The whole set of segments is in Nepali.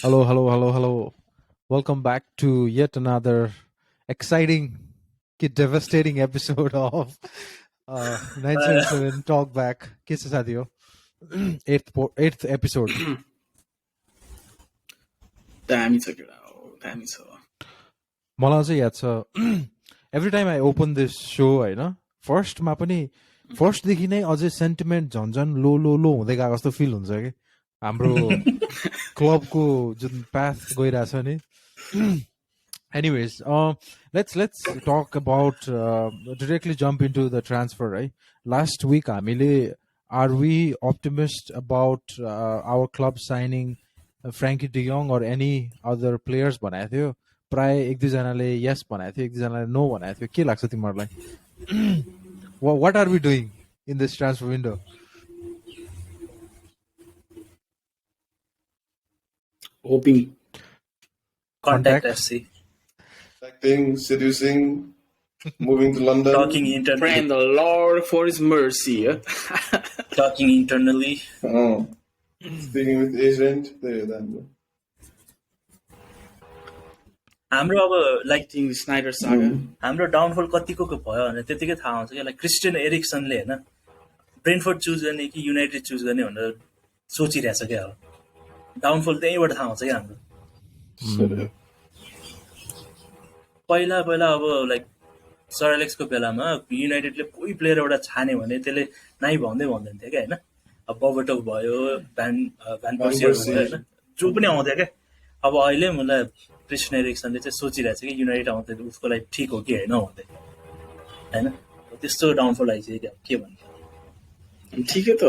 Hello, hello, hello, hello. Welcome back to yet another exciting, devastating episode of 977 Talkback. के छ साथी हो? eighth episode. दामी छ केटा हो दामी छ मलाई चाहिँ याद छ every time I open this show होइन फर्स्टमा पनि फर्स्टदेखि नै अझै सेन्टिमेन्ट झन् लो लो लो हुँदै गएको जस्तो फिल हुन्छ कि हाम्रो क्लबको जुन पाथ गइरहेछ नि anyways let's talk about directly jump into the transfer, right? Last week हामीले are we optimist about our club signing Frankie de Jong or any other players भनेको थियो प्राय एक दुईजनाले yes भनेको थियो एक दुईजनाले no भनेको थियो के लाग्छ तिमीहरूलाई what are we doing in this transfer window? hoping Contact FC. Acting, seducing, moving to London. Talking pray internally. the Lord for his mercy Talking internally. Oh. Speaking with agent. There, then. हाम्रो अब लाइक King Snyder saga हाम्रो डाउनफल कतिको भयो भने त्यतिकै थाहा हुन्छ कि लाइक क्रिस्टियन एरिक्सनले हैन ब्रेन्टफोर्ड चुज गर्ने कि युनाइटेड चुज गर्ने भनेर सोचिरहेछ क्या अब डाउनफल त्यहीबाट थाहा हुन्छ कि हाम्रो पहिला पहिला अब लाइक सर एलेक्सको बेलामा युनाइटेडले कोही प्लेयर एउटा छाने भने त्यसले नाइ भन्दै भन्दैन थियो क्या हैन अब बबटोक भयो भ्यान पर्सी भयो हैन जो पनि आउँथ्यो क्या अब अहिले मलाई क्रिस्टियन एरिक्सनले चाहिँ सोचिरहेछ कि युनाइटेड आउँदै उसको लागि ठिक हो कि होइन भन्दै हैन त्यस्तो डाउनफल आइसक्यो के भन्ने ठिकै त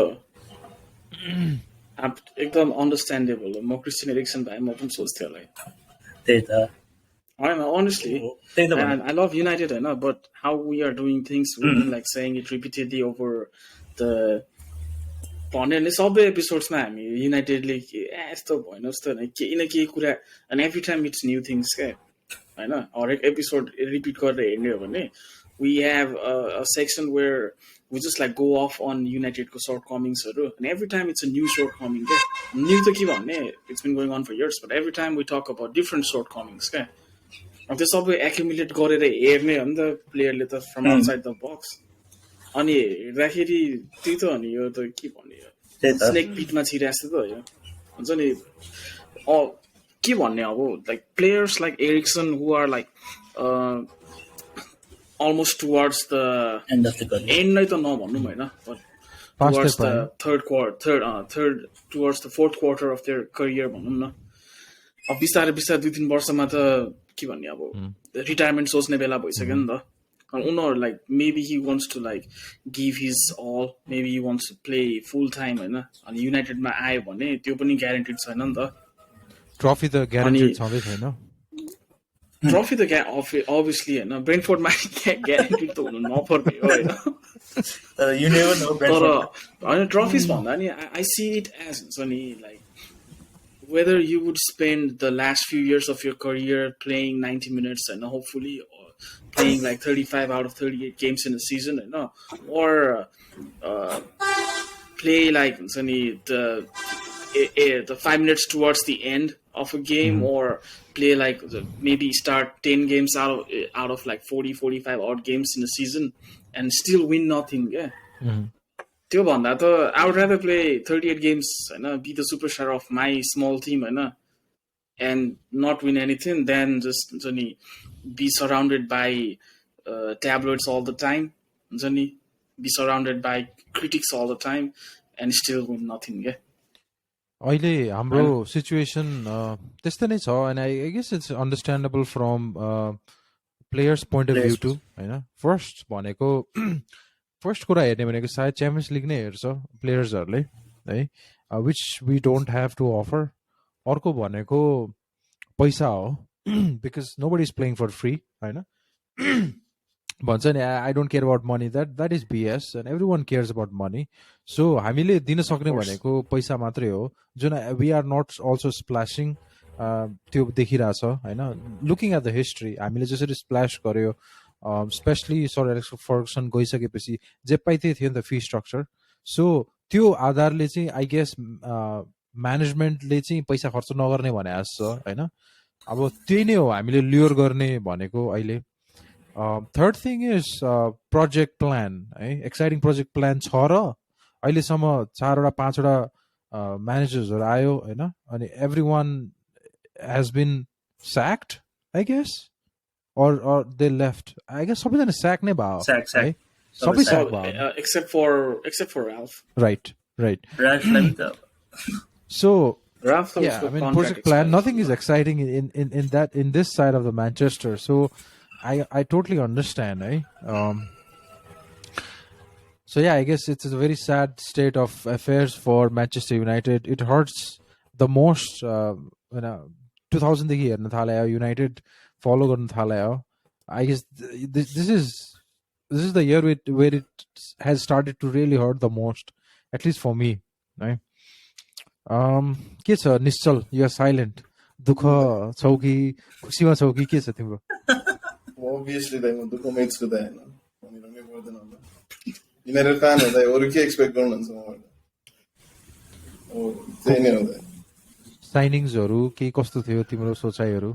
अब एकदम अन्डरस्ट्यान्डेबल हो म क्रिस्टियन एरिक्सन भए म पनि सोच्थेँ होला त्यही त होइन honestly त्यही त भन्नु। I love United होइन but how we are doing things we've been like saying it repeatedly over the भन्ने सबै एपिसोड्समा हामी युनाइटेडले यस्तो भएन जस्तो होइन केही न केही कुरा and every time it's new things क्या होइन हरेक एपिसोड रिपिट गरेर हेर्ने हो भने we have a section where we just like go off on युनाइटेडको सर्ट कमिङ्सहरू and every time it's a new shortcoming क्या न्यू त के भन्ने it's been going on for years but every time we talk about different shortcomings क्या त्यो सबै एक्युमुलेट गरेर हेर्ने हो नि त प्लेयरले त फ्रम आउटसाइड द बक्स अनि हेर्दाखेरि त्यही त अनि यो त के भन्ने स्नेक पिटमा छिराएको त यो हुन्छ नि के भन्ने अब like players like Eriksen who are like almost towards the end of the career and नै त नभनौँ होइन but towards the third towards the fourth quarter of their career भनौँ न अब बिस्तारै बिस्तारै 2-3 वर्षमा त के भन्ने अब रिटायरमेन्ट सोच्ने बेला भइसक्यो नि त उनीहरू like maybe he wants to like give his all maybe he wants to play full time होइन अनि युनाइटेडमा आयो भने त्यो पनि ग्यारेन्टेड छैन नि त ट्रफी त ग्यारेन्टेड छँदै छैन ट्रफी त अभियसली होइन ब्रेन्टफोर्डमा ग्यारेन्टेड त हुनु नपर्ने हो होइन तर यु नेभर नो तर होइन ट्रफिज भन्दा नि आई सी इट एज हुन्छ नि like whether you would spend the last few years of your career playing 90 minutes and hopefully or playing like 35 out of 38 games in a season or play like the 5 minutes towards the end of a game or play like maybe start 10 games out of like 40-45 odd games in a season and still win nothing त्यो भन्दा त I would rather play 38 games होइन be the superstar of my small team होइन and not win anything than just हुन्छ नि be surrounded by tabloids all the time हुन्छ नि be surrounded by critics all the time and still win nothing क्या अहिले हाम्रो सिचुएसन त्यस्तै नै छ and I guess it's understandable from players point of view too होइन फर्स्ट भनेको फर्स्ट कुरा हेर्ने भनेको सायद च्याम्पियन्स लिग नै हेर्छ प्लेयर्सहरूले है which we don't have to offer अर्को भनेको पैसा हो because nobody is playing for free होइन भन्छ नि I don't care about money that is BS and everyone cares about money so हामीले दिन सक्ने भनेको पैसा मात्रै हो जुन we are not also splashing त्यो देखिरहेछ होइन लुकिङ एट द हिस्ट्री हामीले जसरी स्प्ल्यास गर्यो स्पेसली सर एलेक्स फर्गसन गइसकेपछि जे पाइ त्यही थियो नि त फी स्ट्रक्चर सो त्यो आधारले चाहिँ आई गेस म्यानेजमेन्टले चाहिँ पैसा खर्च नगर्ने भने जस्तो छ होइन अब त्यही नै हो हामीले ल्योर गर्ने भनेको अहिले third thing is project plan है एक्साइटिङ प्रोजेक्ट प्लान छ र अहिलेसम्म 4वटा 5वटा म्यानेजर्सहरू आयो होइन अनि every one has been sacked I guess or they left. I guess सबैजना स्याक नै भयो Sack. है सबै स्याक भयो except for Ralph. right Ralphलाई पनि त so Ralph yeah I mean project plan nothing is exciting in this side of the Manchester so I totally understand so yeah I guess it's a very sad state of affairs for Manchester United. It hurts the most when 2000 देखि हेर्न थाल्यो United follow गर्न थाल्यो I guess this is the year where it has started to really hurt the most at least for me right के छ निश्चल you are silent दुःख छौ कि खुसीमा छौ कि के छ तिम्रो obviously दाइ म दुःखमै छु दाइ हैन भनिरहनै पर्दैन होला युनाइटेड फ्यान हो दाइ अरु के एक्सपेक्ट गर्नुहुन्छ मबाट ओ त्यही नै हो दाइ साइनिङ्सहरु के कस्तो थियो तिम्रो सोचाइहरु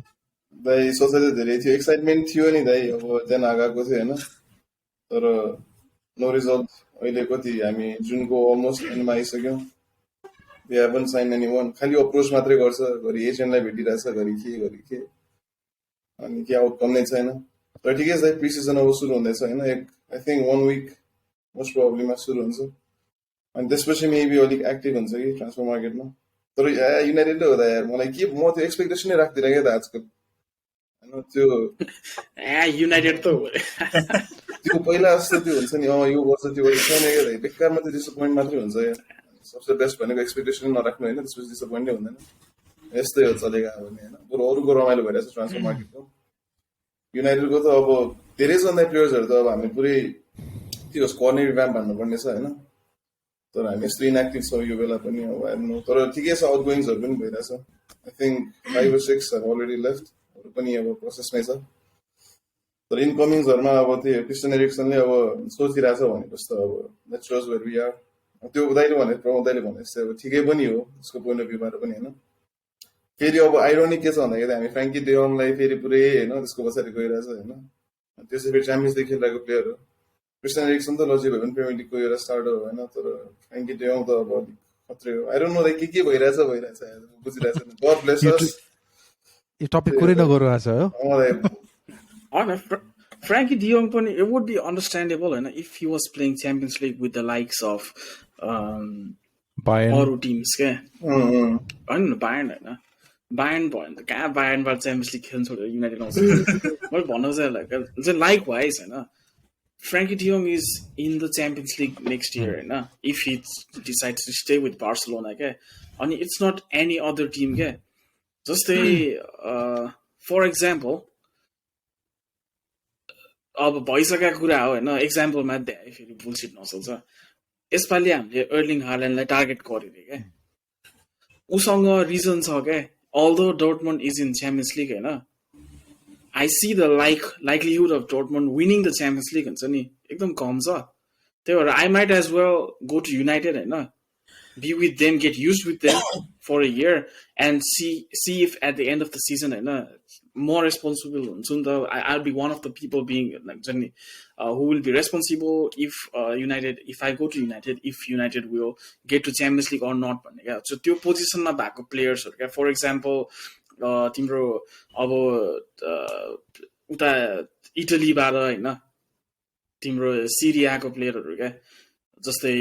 दाइ सोचाइ त धेरै थियो एक्साइटमेन्ट थियो नि दाइ अब त्यहाँ आगाको थियो हैन तर नो रिजल्ट अहिले कति हामी जुनको अलमोस्ट एन्डमा आइसक्यौं दे हेभन्ट साइन एनीवन खाली अप्रोच मात्रै गर्छ घरि एजेन्टलाई भेटिरहेछ घरि के अनि के आउटकम नै छैन तर ठिकै छ दाइ प्री सिजन अब सुरु हुँदैछ हैन आई थिंक 1 वीक मोस्ट प्रोबब्लीमा सुरु हुन्छ अनि त्यसपछि मेबी अलिक एक्टिभ हुन्छ कि ट्रान्सफर मार्केटमा तर युनाइटेडले हो दाइ यार मलाई के म त्यो एक्सपेक्टेसनै राख्दिन के त आजकल हैन त्यो युनाइटेड त हो त्यो पहिला जस्तो त्यो हुन्छ नि यो वर्ष त्यो छैन के दाइ बेकारमा त्यो डिसअपोइन्ट मात्रै हुन्छ यार सबसे बेस्ट भनेको एक्सपेक्टेसन नराख्नु हैन त्यसपछि डिसअपोइन्ट नै हुँदैन यस्तै हो चलेको अब नि हैन बरु अरुको रमाइलो भइरहेछ ट्रान्सफर मार्केटको युनाइटेडको त अब धेरै जन्दा प्लेयर्सहरु त अब हामी पुरै त्यो स्क्वाड नै रिभ्याम्प भन्नुपर्ने छ हैन तर हामी यस्तो इनएक्टिभ छौँ यो बेला पनि अब हेर्नु तर ठिकै छ आउटगोइङ्सहरु पनि भइरहेछ I think 5 or 6 are already left अरु पनि अब प्रोसेसमै छ तर इनकमिङ्सहरुमा अब त्यो क्रिस्टियन एरिक्सनले अब सोचिरहेछ भनेपछि त अब let's shows where we are त्यो दाइले भने प्रमोदाइले भने अब ठिकै पनि हो उसको पोइन्ट अफ भ्यूबाट पनि हैन फेरि अब आइरोनिक के छ भन्दाखेरि हामी फ्र्याङ्की डेयोङलाई फेरि पुरै हैन त्यसको पछाडि गइरहेछ हैन त्यसै फेरि च्याम्पियन्स लिग खेलिरहेको प्लेयर हो क्रिस्टियन एरिक्सन त लजिक भयो भने प्रिमियर लिगको एउटा स्टार्टर हो हैन तर फ्र्याङ्की डेयोङ त अब अलिक खत्रै हो आई डोन्ट नो लाइक के भइरहेछ बुझिरहेछ गड ब्लेस अस यो टपिक कुरै नगरौ आज हो Frankie de Jong पनि it would be understandable हैन if he was playing Champions League with the likes of Bayern अरु टिम्स के हैन बायर्न हैन बायर्न भयो नि त कहाँ बायर्नबाट च्याम्पियन्स लिग खेल्न छोडेर युनाइटेड आउँछ मैले भन्नु चाहिँ लाइक वाइज हैन Frankie de Jong is in the Champions League next year हैन if he decides to stay with Barcelona के अनि it's not any other team के जस्तै for example अब भइसकेको कुरा हो हैन एक्जाम्पलमा देखाए फेरि बुलसिट नसल्छ यसपालि हामीले अर्लिङ हाल्यान्डलाई टार्गेट गरेर के उसँग रिजन छ के although Dortmund is in Champions League हैन I see the likelihood of Dortmund winning the Champions League हुन्छ नि एकदम कम छ त्यही भएर I might as well go to United हैन be with them get use with them for a year and see if at the end of the season हैन more responsible हुन्छ नि त I'll be one of the people being like who will be responsible if I go to United if United will get to Champions League or not भन्ने क्या so त्यो पोजिसनमा भएको प्लेयर्सहरु क्या फर एक्जाम्पल तिम्रो अब उता इटलीबाट हैन तिम्रो सिरियाको प्लेयरहरु क्या जस्तै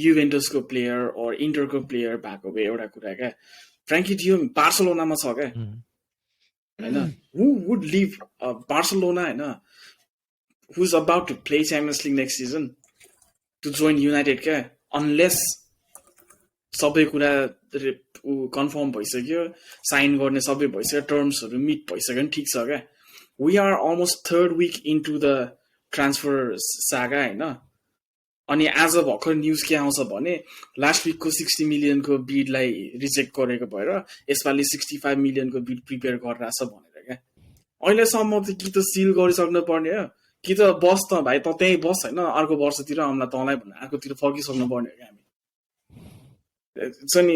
युभेन्टसको प्लेयर or इन्टरको प्लेयर भएको भए एउटा कुरा क्या फ्र्याङ्की de Jong बार्सिलोनामा छ क्या हैन who would leave Barcelona हैन who is about to play Champions League next season to join United क्या unless सबै कुरा कन्फर्म भइसक्यो साइन गर्ने सबै भइसक्यो टर्म्सहरु मिट भइसक्यो नि ठीक छ क्या we are almost third week into the transfer saga हैन अनि आज भर्खर न्यूज के आउँछ भने लास्ट विकको 60 मिलियनको बिडलाई रिजेक्ट गरेको भएर यसपालि 65 मिलियनको बिड प्रिपेयर गरिरहेछ भनेर क्या अहिलेसम्म त कि त सिल गरिसक्नु पर्ने हो कि त बस त भाइ त त्यही बस हैन अर्को वर्षतिर आउँला तँलाई भन्ने अर्कोतिर फर्किसक्नु पर्ने हो क्या हामी छ नि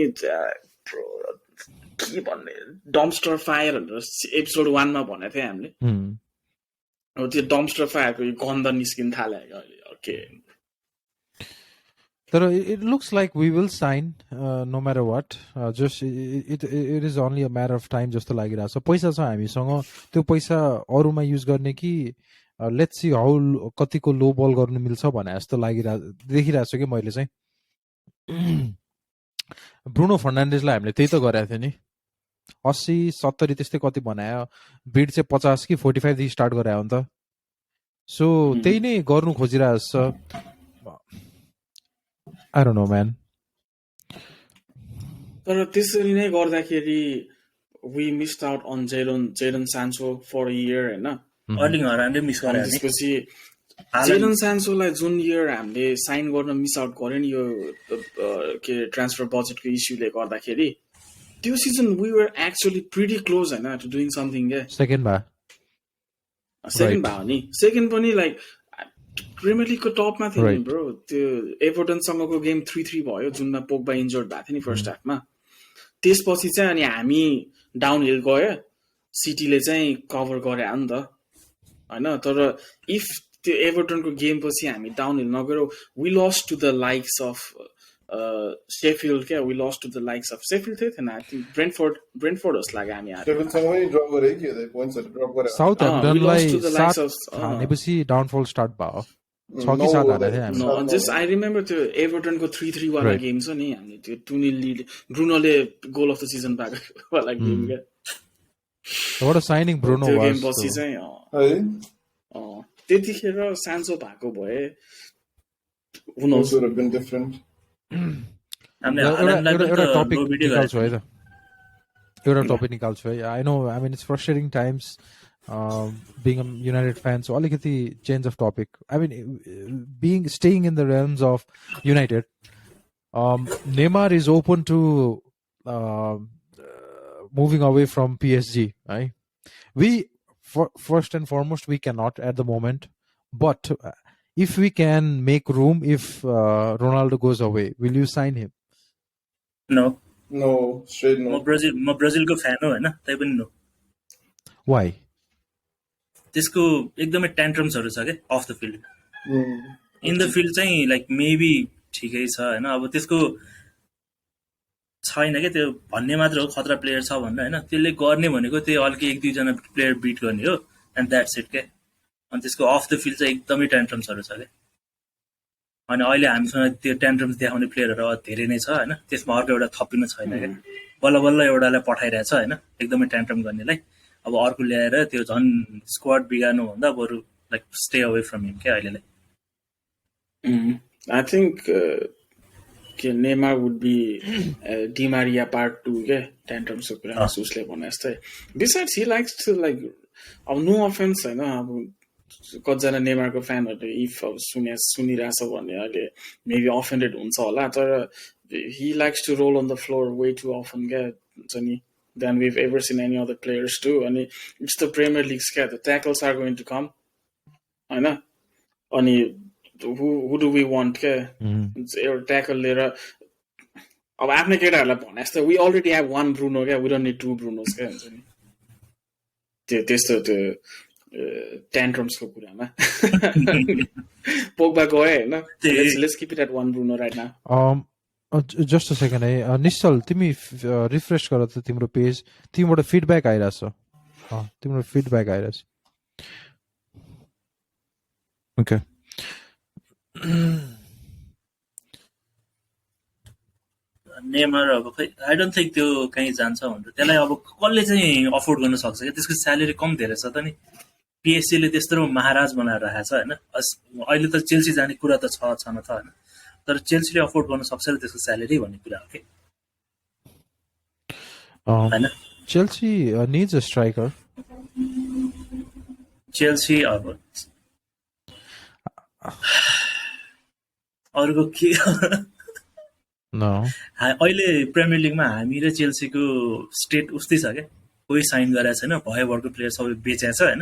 के भन्ने डम्पस्टर फायर भनेर एपिसोड 1 मा भनेको थियो हामीले हो त्यो डम्पस्टर फायरको गन्ध निस्किन थाल्यो अहिले ओके तर it looks like we will sign no matter what just it is only a matter of time जस्तो लागिरहेछ पैसा छ हामीसँग त्यो पैसा अरूमा युज गर्ने कि लेट्स सी हाउ कतिको लो बल गर्नु मिल्छ भने जस्तो देखिरहेको छु कि मैले चाहिँ ब्रुनो फर्नान्डेजलाई हामीले त्यही त गरेको थियो नि 80-70 त्यस्तै कति बनायो बिड चाहिँ 50 कि 45 देखि स्टार्ट गरायो हो नि त सो त्यही नै गर्नु खोजिरहेको छ I don't know, man. तर त्यसरी नै गर्दाखेरि we missed out on Jadon Sancho for a year हैन अर्लिङ हरान्डले मिस गरे नि त्यसपछि Jadon Sanchoलाई जुन इयर हामीले साइन गर्न मिस आउट गर्यो नि यो के ट्रान्सफर बजेटको इस्युले गर्दाखेरि त्यो season we were actually pretty close हैन to doing something के सेकेन्ड भयो नि सेकेन्ड पनि लाइक प्रिमियर लिगको टपमा थियो नि ब्रो त्यो एभर्टनसँगको गेम 3-3 भयो जुनमा पोग्बा इन्जर्ड भएको थियो नि फर्स्ट हाफमा त्यसपछि चाहिँ अनि हामी डाउन हिल गयो सिटीले चाहिँ कभर गरे हो नि त हैन तर इफ त्यो एभर्टनको गेम पछि हामी डाउन हिल नगएर we lost to the likes of Sheffield क्या we lost to the likes of Sheffield थिएन आई थिंक ब्रेन्टफोर्ड जस्तो लाग्यो हामी शेफिल्डसँगै ड्रप गरे कि पोइन्ट्सहरु ड्रप गरे साउथहम्पटनलाई 7 हानेपछि डाउनफल स्टार्ट भयो 6 कि 7 हाने थिए हामी जस्ट आई रिमेम्बर त्यो एभर्टनको 3-3 वाला गेम छ नि हामी त्यो 2-0 लिड ब्रुनोले गोल अफ द सिजन पाएको वाला गेम के What a signing Bruno was. Game पछि चाहिँ त्यतिखेर सान्चो भएको भए who knows would have been different. एउटा टपिक निकाल्छु है त एउटा टपिक निकाल्छु है I know I mean it's frustrating times being a United fan so alikati change of topic I mean staying in the realms of United Neymar is open to moving away from PSG right we first and foremost we cannot at the moment but if we can make room if Ronaldo goes away will you sign him No straight no म ब्राजिलको फ्यान हो हैन तै पनि नो why त्यसको एकदमै ट्यान्ट्रम्सहरु छ के of the filled in the field चाहिँ लाइक मेबी ठिकै छ हैन अब त्यसको छैन के त्यो भन्ने मात्र हो खतरा प्लेयर छ भन्ने हैन त्यसले गर्ने भनेको त्यो अलि एक दुई जना प्लेयर बिट गर्ने हो एन्ड द्याट्स इट के अनि त्यसको अफ द फिल्ड चाहिँ एकदमै ट्यान्ट्रम्सहरु छ के अनि अहिले हामीसँग त्यो ट्यान्ट्रम्स देखाउने प्लेयरहरु धेरै नै छ हैन त्यसमा अर्को एउटा थपिनु छैन के बल्ल बल्ल एउटालाई पठाइरहेछ हैन एकदमै ट्यान्ट्रम गर्नेलाई अब अर्को ल्याएर त्यो झन् स्क्वाड बिगार्नु भन्दा बरु like stay away from him के अहिलेलाई आई थिंक के Neymar would be Di Maria part 2 के ट्यान्ट्रम्सको कुरा सुसले भने जस्तै besides he likes to like अब नो अफेन्स हैन अब कतिजना नेमारको फ्यानहरुले इफ अब सुनिरहेछ भने अहिले मेबी अफेन्डेड हुन्छ होला तर he likes to roll on the floor way to often क्या हुन्छ नि than we've ever seen any other players do. And it's the Premier League scare. The tackles are going to come. I know. Only who do we want? It's a tackle later. We already have one Bruno. We don't need two Brunos. The tantrums. Pogba go ahead. Let's keep it at one Bruno right now. Just a second है निश्चल तिमी रिफ्रेश गर त तिम्रो पेज तिमीबाट फिडब्याक आइराछ तिम्रो फिडब्याक आइराछ ओके नेमार अब खै आई डोन्ट थिंक त्यो कहीं जान्छ भनेर त्यसलाई अब कसले चाहिँ अफोर्ड गर्न सक्छ के त्यसको स्यालेरी कम धेरै छ त नि पीएससी ले त्यस्तो महाराज बनाएर राखेको छ हैन अहिले त चेल्सी जाने कुरा त छ न त हैन तर चेल्सीले अफोर्ड गर्न सक्छ र त्यसको स्यालेरी भन्ने कुरा हो के हैन Chelsea needs a striker Chelsea अब अरुको के नो अहिले प्रिमियर लिगमा हामी र चेल्सीको स्टेट उस्तै छ के कोही साइन गरेको छैन भएभरको प्लेयर सबै बेचेको छ हैन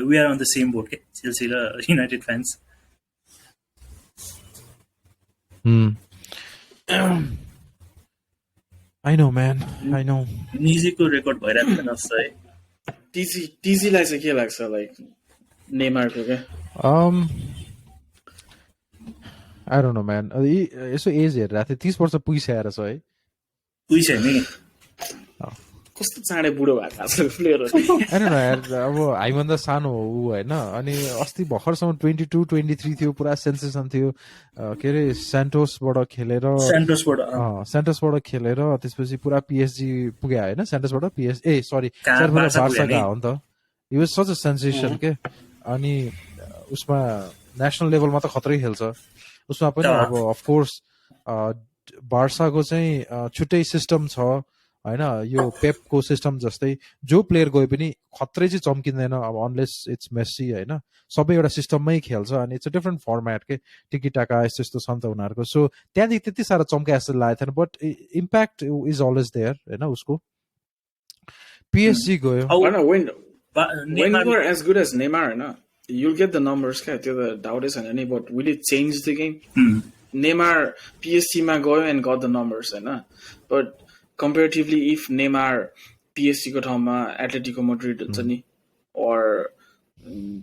we are on the same boat के चेल्सी र United fans I know, man. I know. निजीको रेकर्ड भइरहेको छ जस्तो है टिजीलाई चाहिँ के लाग्छ लाइक नेमारको क्या I don't know, man. यसो एज हेरिरहेको थिएँ 30 वर्ष पुगिसकेर छ है पुइछ नि कस्तो चाँडै बुढो भएको आजकल प्लेयरहरू होइन यार अब हामीभन्दा सानो हो ऊ होइन अनि अस्ति भर्खरसम्म 22, 23 थियो पुरा सेन्सेसन थियो के अरे सेन्टोसबाट खेलेर खेलेर त्यसपछि पुरा पिएसजी पुग्यो होइन सेन्टोसबाट बार्सा गयो हो नि त he was such a sensation के अनि उसमा नेसनल लेभलमा त खतरै खेल्छ उसमा पनि अब अफकोर्स बार्साको चाहिँ छुट्टै सिस्टम छ होइन यो पेपको सिस्टम जस्तै जो प्लेयर गए पनि खत्रै चाहिँ चम्किँदैन अब अनलेस इट्स मेस्सी होइन सबै एउटा सिस्टममै खेल्छ अनि इट्स अ डिफ्रेन्ट फर्मेट के टिकी टाका यस्तो यस्तो छ नि त उनीहरूको सो त्यहाँदेखि त्यति साह्रो चम्के जस्तो लागेको थिएन but impact is always there होइन उसको पिएसजी गयो when you are as good as Neymar होइन you'll get the numbers क्या त्यो त डाउटै छैन नि but will it change the game Neymar PSG मा गयो and got the numbers होइन but comparatively if Neymar PSG को ठाउँमा एटलेटिको मैड्रिड हुन्छ नि or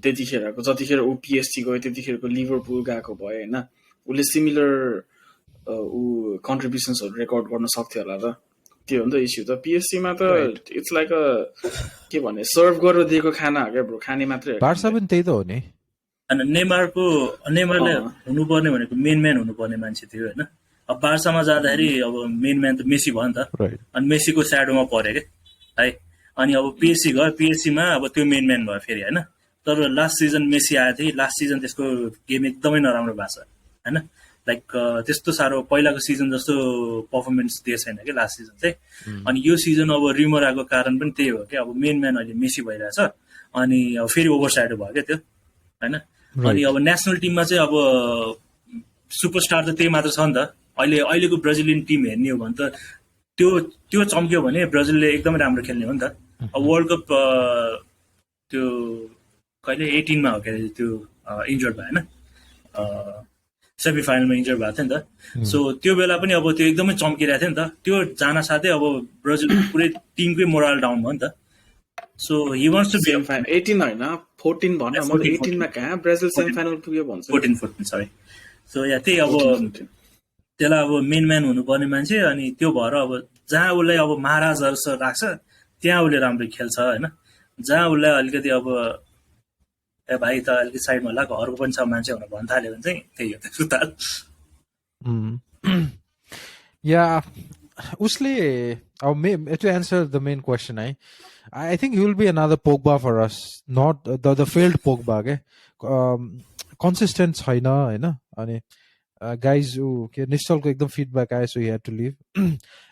त्यतिखेरको जतिखेर ऊ PSG गयो त्यतिखेरको लिभरपुल गएको भयो होइन उसले सिमिलर ऊ कन्ट्रिब्युसन्सहरू रेकर्ड गर्न सक्थ्यो होला त त्यो हो नि त इस्यु त पिएससी मा त इट्स लाइक अ के भन्ने सर्भ गरेर दिएको खाना हो क्या ब्रो खाने मात्रै बार्सा पनि त्यही त हो नि अनि नेमारले हुनुपर्ने भनेको मेन म्यान हुनुपर्ने मान्छे थियो होइन अब बार्सामा जाँदाखेरि अब मेन म्यान त मेसी भयो नि त अनि मेसीको स्याडोमा पर्यो क्या है अनि अब पिएससी गयो पिएससीमा अब त्यो मेन म्यान भयो फेरि होइन तर लास्ट सिजन मेसी आएको थियो लास्ट सिजन त्यसको गेम एकदमै नराम्रो भएको छ होइन लाइक त्यस्तो साह्रो पहिलाको सिजन जस्तो पर्फर्मेन्स दिएको छैन कि लास्ट सिजन चाहिँ अनि यो सिजन अब रिमर आएको कारण पनि त्यही हो कि अब मेन म्यान अहिले मेसी भइरहेछ अनि अब फेरि ओभरसाइड भयो क्या त्यो होइन अनि अब नेसनल टिममा चाहिँ अब सुपरस्टार त त्यही मात्र छ नि त अहिलेको ब्राजिलियन टिम हेर्ने हो भने त त्यो चम्क्यो भने ब्राजिलले एकदमै राम्रो खेल्ने हो नि त अब वर्ल्ड कप त्यो कहिले 18 मा हो क्या त्यो इन्जर्ड भयो होइन सेमी फाइनलमा इन्जर्ड भएको थियो नि त सो त्यो बेला पनि अब त्यो एकदमै चम्किरहेको थियो नि त त्यो जान साथै अब ब्राजिल पुरै टिमकै मोरल डाउन भयो नि त so he wants to be 18 होइन 14 भन्न म 18 मा कहाँ ब्राजिल सेमी फाइनल पुग्यो भन्छ 14 सरी सो या त्यही अब त्यसलाई अब मेन म्यान हुनुपर्ने मान्छे अनि त्यो भएर अब जहाँ उसलाई अब महाराजहरू जस्तो राख्छ त्यहाँ उसले राम्रो खेल्छ होइन जहाँ उसलाई अलिकति अब ए भाइ त अलिकति साइडमा होला घरको पनि छ मान्छे भनेर भन्न थाल्यो भने चाहिँ त्यही हो सुताल या उसले अब to answer the main question I think he will be another Pogba for us not the failed Pogba के consistent छैन हैन अनि guys के निश्चलको एकदम फिडब्याक आयो so he had to leave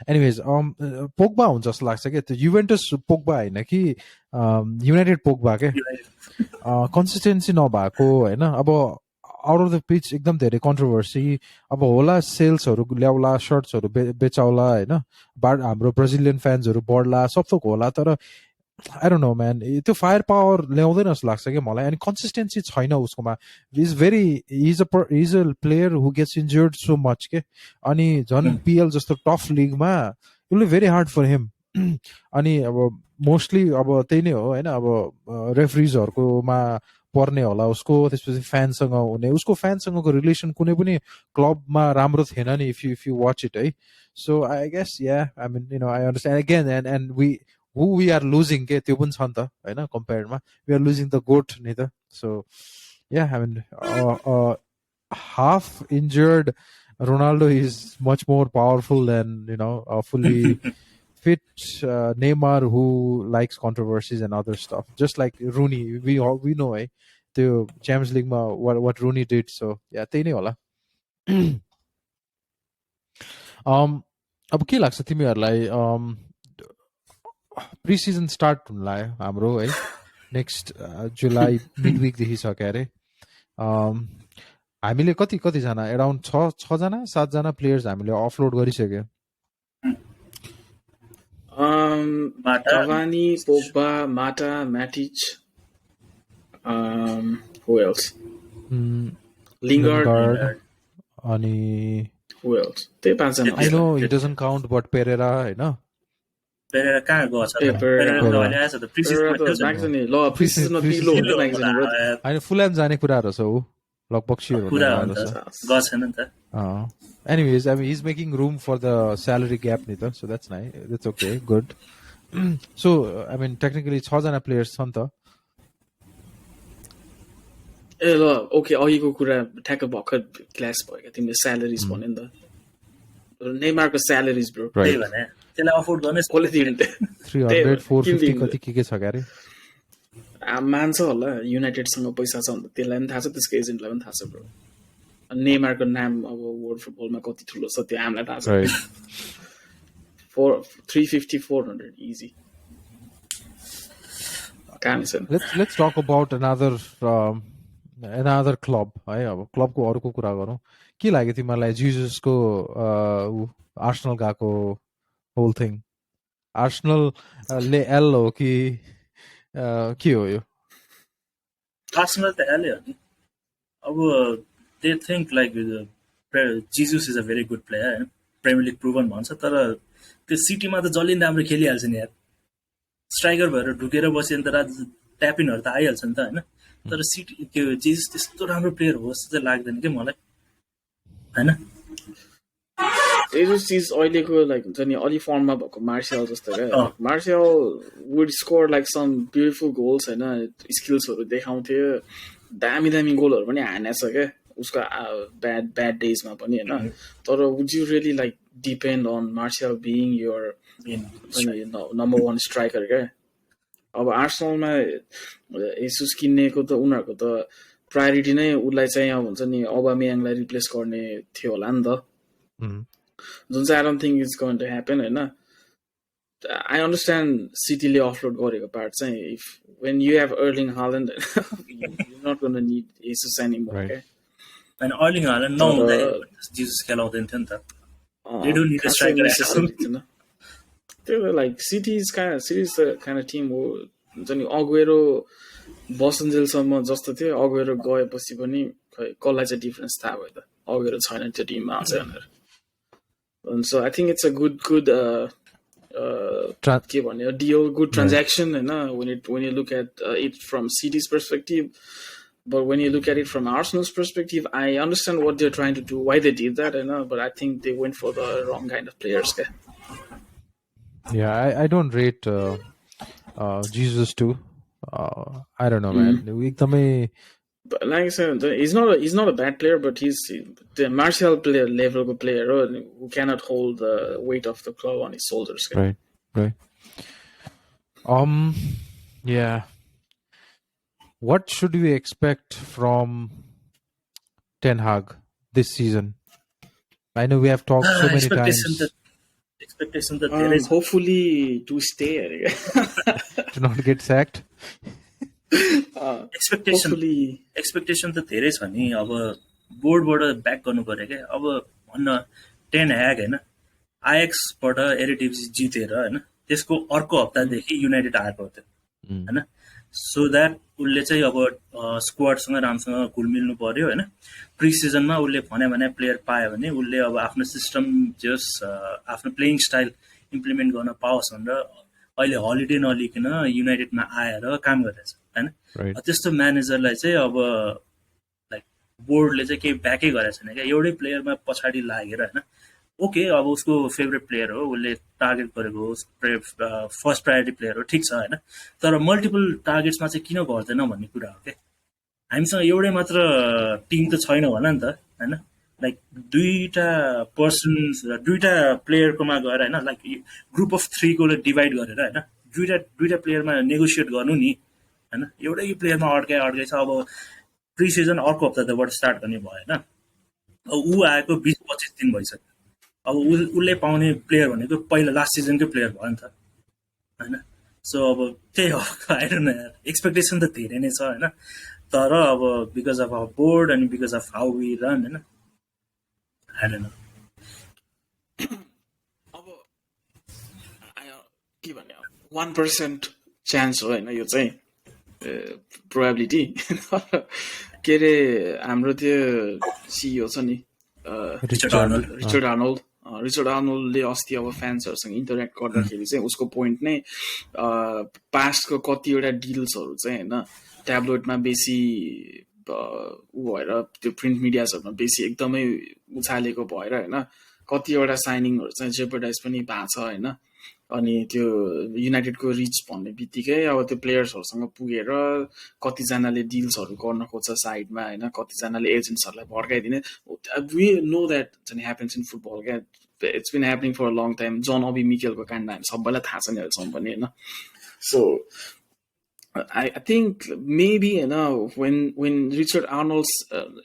anyways Pogba हुन्छ जस्तो लाग्छ के त्यो युभेन्टस Pogba हैन कि युनाइटेड Pogba के कन्सिस्टेन्सी नभएको हैन अब आउट अफ द पिच एकदम धेरै कन्ट्रोभर्सी अब होला सेल्सहरू ल्याउला सर्ट्सहरू बेचाउला हैन हाम्रो ब्राजिलियन फ्यान्सहरू बढ्ला सब थोक होला तर आई डोन्ट नो म्यान त्यो फायर पावर ल्याउँदैन जस्तो लाग्छ कि मलाई अनि कन्सिस्टेन्सी छैन उसकोमा is a player who gets injured so much के अनि झन् पिएल जस्तो टफ लिगमा it will be very hard for him अनि अब मोस्टली अब त्यही नै हो होइन अब रेफरीजहरूकोमा पर्ने होला उसको त्यसपछि फ्यानसँग हुने उसको फ्यानसँगको रिलेसन कुनै पनि क्लबमा राम्रो थिएन नि इफ यु वाच इट है so I guess yeah I mean you know I understand again and we are losing के त्यो पनि छ नि त होइन कम्पेयरमा we are losing the goat नि त so yeah I mean half injured Ronaldo is much more powerful than fully fit Neymar who likes controversies and other stuff. Just like Rooney, we know the Champions League ma what Rooney did. So yeah, त्यही नै होला. अब के लाग्छ तिमीहरूलाई प्री सिजन स्टार्ट हुन लाग्यो हाम्रो है नेक्स्ट जुलाई मिड विकदेखि छ के अरे हामीले कतिजना एराउन्ड 6 जना 7 जना प्लेयर्स हामीले अफलोड गरिसक्यो Cavani, Pogba, Mata, Matic, who else? Lingard. अनि Who else? त्यही पाँचजना I know he doesn't count, but Pereira, होइन? पेरेरा कहाँ गछ त पेरेरा त अहिले आएछ त प्रिसिजनमा त खेल्छ बाँकी छ नि ल प्रिसिजनमा पिलो हुन्छ बाँकी छ नि bro. होइन फुलहाम जाने कुराहरू छ ऊ लगभग स्योर कुरा हो हुने नि छ त गएको छैन नि त anyways I mean he's making room for the salary gap ni ta so that's nice, that's okay, good. So I mean technically 6 जना players छ नि त ए ल ओके अघिको कुरा ठ्याक्क भर्खर क्लास भयो क्या तिमीले स्यालेरिज भन्यो नि त नेमारको स्यालेरिज ब्रो त्यही भने त्यसलाई अफोर्ड गर्ने कसले दिन्छ 300 450 कति के छ क्यारे मान्छ होला युनाइटेडसँग पैसा छ भने त्यसलाई पनि थाहा छ त्यसको एजेन्टलाई पनि थाहा छ ब्रो नेमारको नाम अब वर्ल्ड फुटबलमा कति ठुलो छ त्यो हामीलाई थाहा छ 350 400 इजी काम छैन let's talk about another club है अब क्लबको अरूको कुरा गरौँ के लाग्यो तिमीलाई जिजसको आर्सेनल गएको होल थिङ आर्सेनल ले एल हो कि के हो यो आर्सेनल त एलै हो नि अब they think like Jesus is a very good player होइन प्रिमियर लिग प्रुभन भन्छ तर त्यो सिटीमा त जसले राम्रो खेलिहाल्छ नि यार स्ट्राइकर भएर ढुकेर बस्यो भने त ट्यापिनहरू त आइहाल्छ नि त होइन तर सिटी त्यो जिजस त्यस्तो राम्रो प्लेयर हो जस्तो चाहिँ लाग्दैन कि मलाई होइन Jesus is अहिलेको लाइक हुन्छ नि अलि फर्ममा भएको मार्सियल जस्तो क्या Martial would score like some beautiful goals होइन स्किल्सहरू देखाउँथ्यो दामी दामी गोलहरू पनि हानेछ क्या उसको ब्याड डेजमा पनि होइन तर would you really like depend on Martial being your number 1 striker क्या अब आर्सेनलमा एसुस किन्नेको त उनीहरूको त प्रायोरिटी नै उसलाई चाहिँ अब हुन्छ नि अबामेयाङलाई रिप्लेस गर्ने थियो होला नि त जुन चाहिँ I don't think is going to happen होइन आई अन्डरस्ट्यान्ड सिटीले अफलोड गरेको पार्ट चाहिँ if when you have Erling Haaland you not going to need Jesus anymore क्या अनि अर्लिङ हाल्यान्ड नहुँदा जिजस खेलाउँदैन थियो नि त they don't need a striker त्यो like city's kind of team हो हुन्छ नि अगुएरो बसन्जेलसम्म जस्तो थियो अगुएरो गएपछि पनि खै कसलाई चाहिँ डिफरेन्स थाहा भयो त अगुएरो छैन त्यो टिममा आउँछ भनेर so I think it's a good के भन्यो डिल गुड ट्रान्ज्याक्सन होइन when you look at it from City's perspective. But when you look at it from Arsenal's perspective, I understand what they're trying to do, why they did that, but I think they went for the wrong kind of players. Yeah, I don't rate Jesus too. I don't know, man. But like I said, he's not a bad player, but he's the Martial player level player who cannot hold the weight of the club on his shoulders. Right. Yeah. What should we expect from Ten Hag this season? I know we have talked so many times. Expectation that hopefully to stay. To not get sacked. Expectation त धेरै छ नि अब बोर्डबाट ब्याक गर्नु पर्यो क्या अब भन्न 10 ह्याग होइन आइएक्सबाट एरिडिभिसी जितेर होइन त्यसको अर्को हप्तादेखि युनाइटेड आएको थियो होइन सो द्याट उसले चाहिँ अब स्क्वाडसँग राम्रोसँग घुल मिल्नु पर्यो होइन प्रि सिजनमा उसले भने प्लेयर पायो भने उसले अब आफ्नो सिस्टम जस आफ्नो प्लेइङ स्टाइल इम्प्लिमेन्ट गर्न पाओस् भनेर अहिले हलिडे नलिकन युनाइटेडमा आएर काम गरेछ होइन त्यस्तो म्यानेजरलाई चाहिँ अब लाइक बोर्डले चाहिँ केही ब्याकै गरेको छैन क्या एउटै प्लेयरमा पछाडि लागेर होइन ओके अब उसको फेभरेट प्लेयर हो उसले टार्गेट गरेको फर्स्ट प्रायोरिटी प्लेयर हो ठिक छ होइन तर मल्टिपल टार्गेट्समा चाहिँ किन गर्दैन भन्ने कुरा हो क्या हामीसँग एउटै मात्र टिम त छैन होला नि त होइन लाइक दुईवटा प्लेयरकोमा गएर होइन लाइक ग्रुप अफ 3 को डिभाइड गरेर होइन दुईवटा प्लेयरमा नेगोसिएट गर्नु नि होइन एउटै प्लेयरमा अड्काइ छ अब प्रि सिजन अर्को हप्ताबाट स्टार्ट गर्ने भयो होइन अब ऊ आएको 20-25 दिन भइसक्यो अब उसले पाउने प्लेयर भनेको पहिला लास्ट सिजनकै प्लेयर भयो नि त होइन सो अब त्यही हो आइडोन्ट नो एक्सपेक्टेसन त धेरै नै छ होइन तर अब बिकज अफ आवर बोर्ड अनि because of how we run होइन आइडोन्ट नो अब के भन्ने 1% चान्स हो होइन यो चाहिँ प्रोबेबिलिटी के अरे हाम्रो त्यो सिइओ छ नि रिचर्ड आर्नल्ड रिचर्ड आर्नोल्डले अस्ति अब फ्यान्सहरूसँग इन्टरेक्ट गर्दाखेरि चाहिँ उसको पोइन्ट नै पास्टको कतिवटा डिल्सहरू चाहिँ होइन ट्याब्लोइडमा बेसी ऊ भएर त्यो प्रिन्ट मिडियाजहरूमा बेसी एकदमै उछालेको भएर होइन कतिवटा साइनिङहरू चाहिँ जेपरडाइज पनि भएको छ होइन अनि त्यो युनाइटेडको रिच भन्ने बित्तिकै अब त्यो प्लेयर्सहरूसँग पुगेर कतिजनाले डिल्सहरू गर्न खोज्छ साइडमा होइन कतिजनाले एजेन्ट्सहरूलाई भड्काइदिने वी नो द्याट चाहिँ ह्यापन्स इन फुटबल क्या it's been happening for a long time John Obi मिकेलको काण्ड हामी सबैलाई थाहा छ नि अहिलेसम्म पनि होइन so I think maybe when Richard Arnold's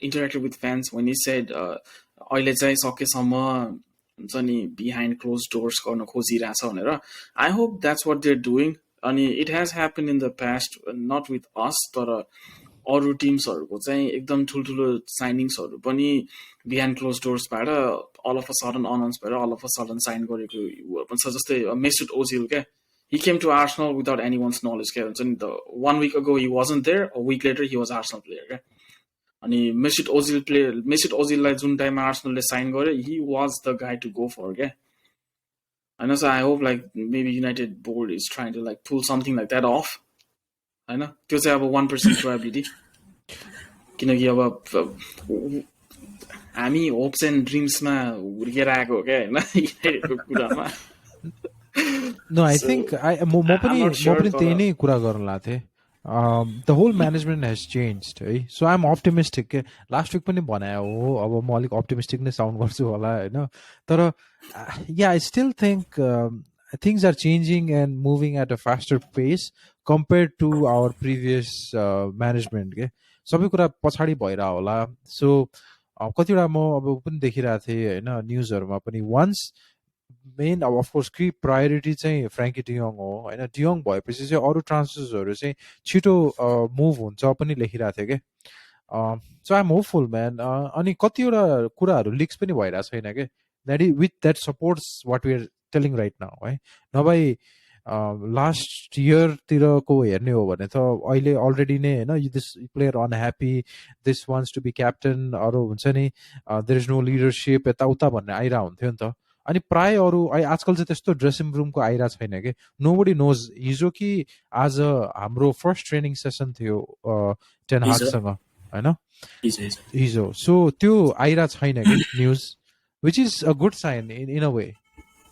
interacted with fans when he said अहिले चाहिँ सकेसम्म हुन्छ नि बिहाइन्ड क्लोज डोर्स गर्न खोजिरहेछ भनेर I hope that's what they're doing अनि it has happen in the past not with us तर अरू टिम्सहरूको चाहिँ एकदम ठुल्ठुलो साइनिङ्सहरू पनि बिहाइन्ड क्लोज डोर्सबाट all of a sudden announce भएर all of a sudden sign गरेको पनि छ जस्तै मेसुट ओजिल क्या he came to Arsenal without anyone's knowledge. The 1 week ago he wasn't there. A week later he was Arsenal player. And Mesut Ozil like June time Arsenal signed gore. He was the guy to go for. And so I hope like maybe United board is trying to like pull something like that off. I know. Because I have a 1% probability. किनकि अब हामी होप्स एन्ड ड्रिम्समा हुर्केर आएको हो क्या होइन युनाइटेडको कुरामा No, I think म पनि त्यही नै कुरा गर्न लाग्थेँ थिएँ the whole management has changed है सो आइ एम अप्टिमिस्टिक के लास्ट विक पनि बनायो हो अब म अलिक अप्टिमिस्टिक नै साउन्ड गर्छु होला होइन तर yeah I still think things are changing and moving at a faster pace compare to our previous management के सबै कुरा पछाडि भइरह होला सो कतिवटा म अब पनि देखिरहेको थिएँ होइन न्युजहरूमा पनि वान्स मेन अब अफकोर्स कि प्रायोरिटी चाहिँ फ्रेङ्की डियोङ हो होइन डियोङ भएपछि चाहिँ अरू ट्रान्सफर्सहरू चाहिँ छिटो मुभ हुन्छ पनि लेखिरहेको थियो कि so I am hopeful man अनि कतिवटा कुराहरू लिक्स पनि भइरहेको छैन कि that is with that supports what we are telling right now है नभए लास्ट इयरतिरको हेर्ने हो भने त अहिले अलरेडी नै होइन this player unhappy this wants to be captain अरू हुन्छ नि देयर इज नो लिडरसिप यताउता भन्ने आइरहेको हुन्थ्यो नि त अनि प्राय अरू आजकल चाहिँ त्यस्तो ड्रेसिङ रुमको आइरहेको छैन कि नोबडी नोज हिजो कि आज हाम्रो फर्स्ट ट्रेनिङ सेसन थियो टेन हागसँग होइन हिजो सो त्यो आइरहेको छैन कि news which is a good sign in a way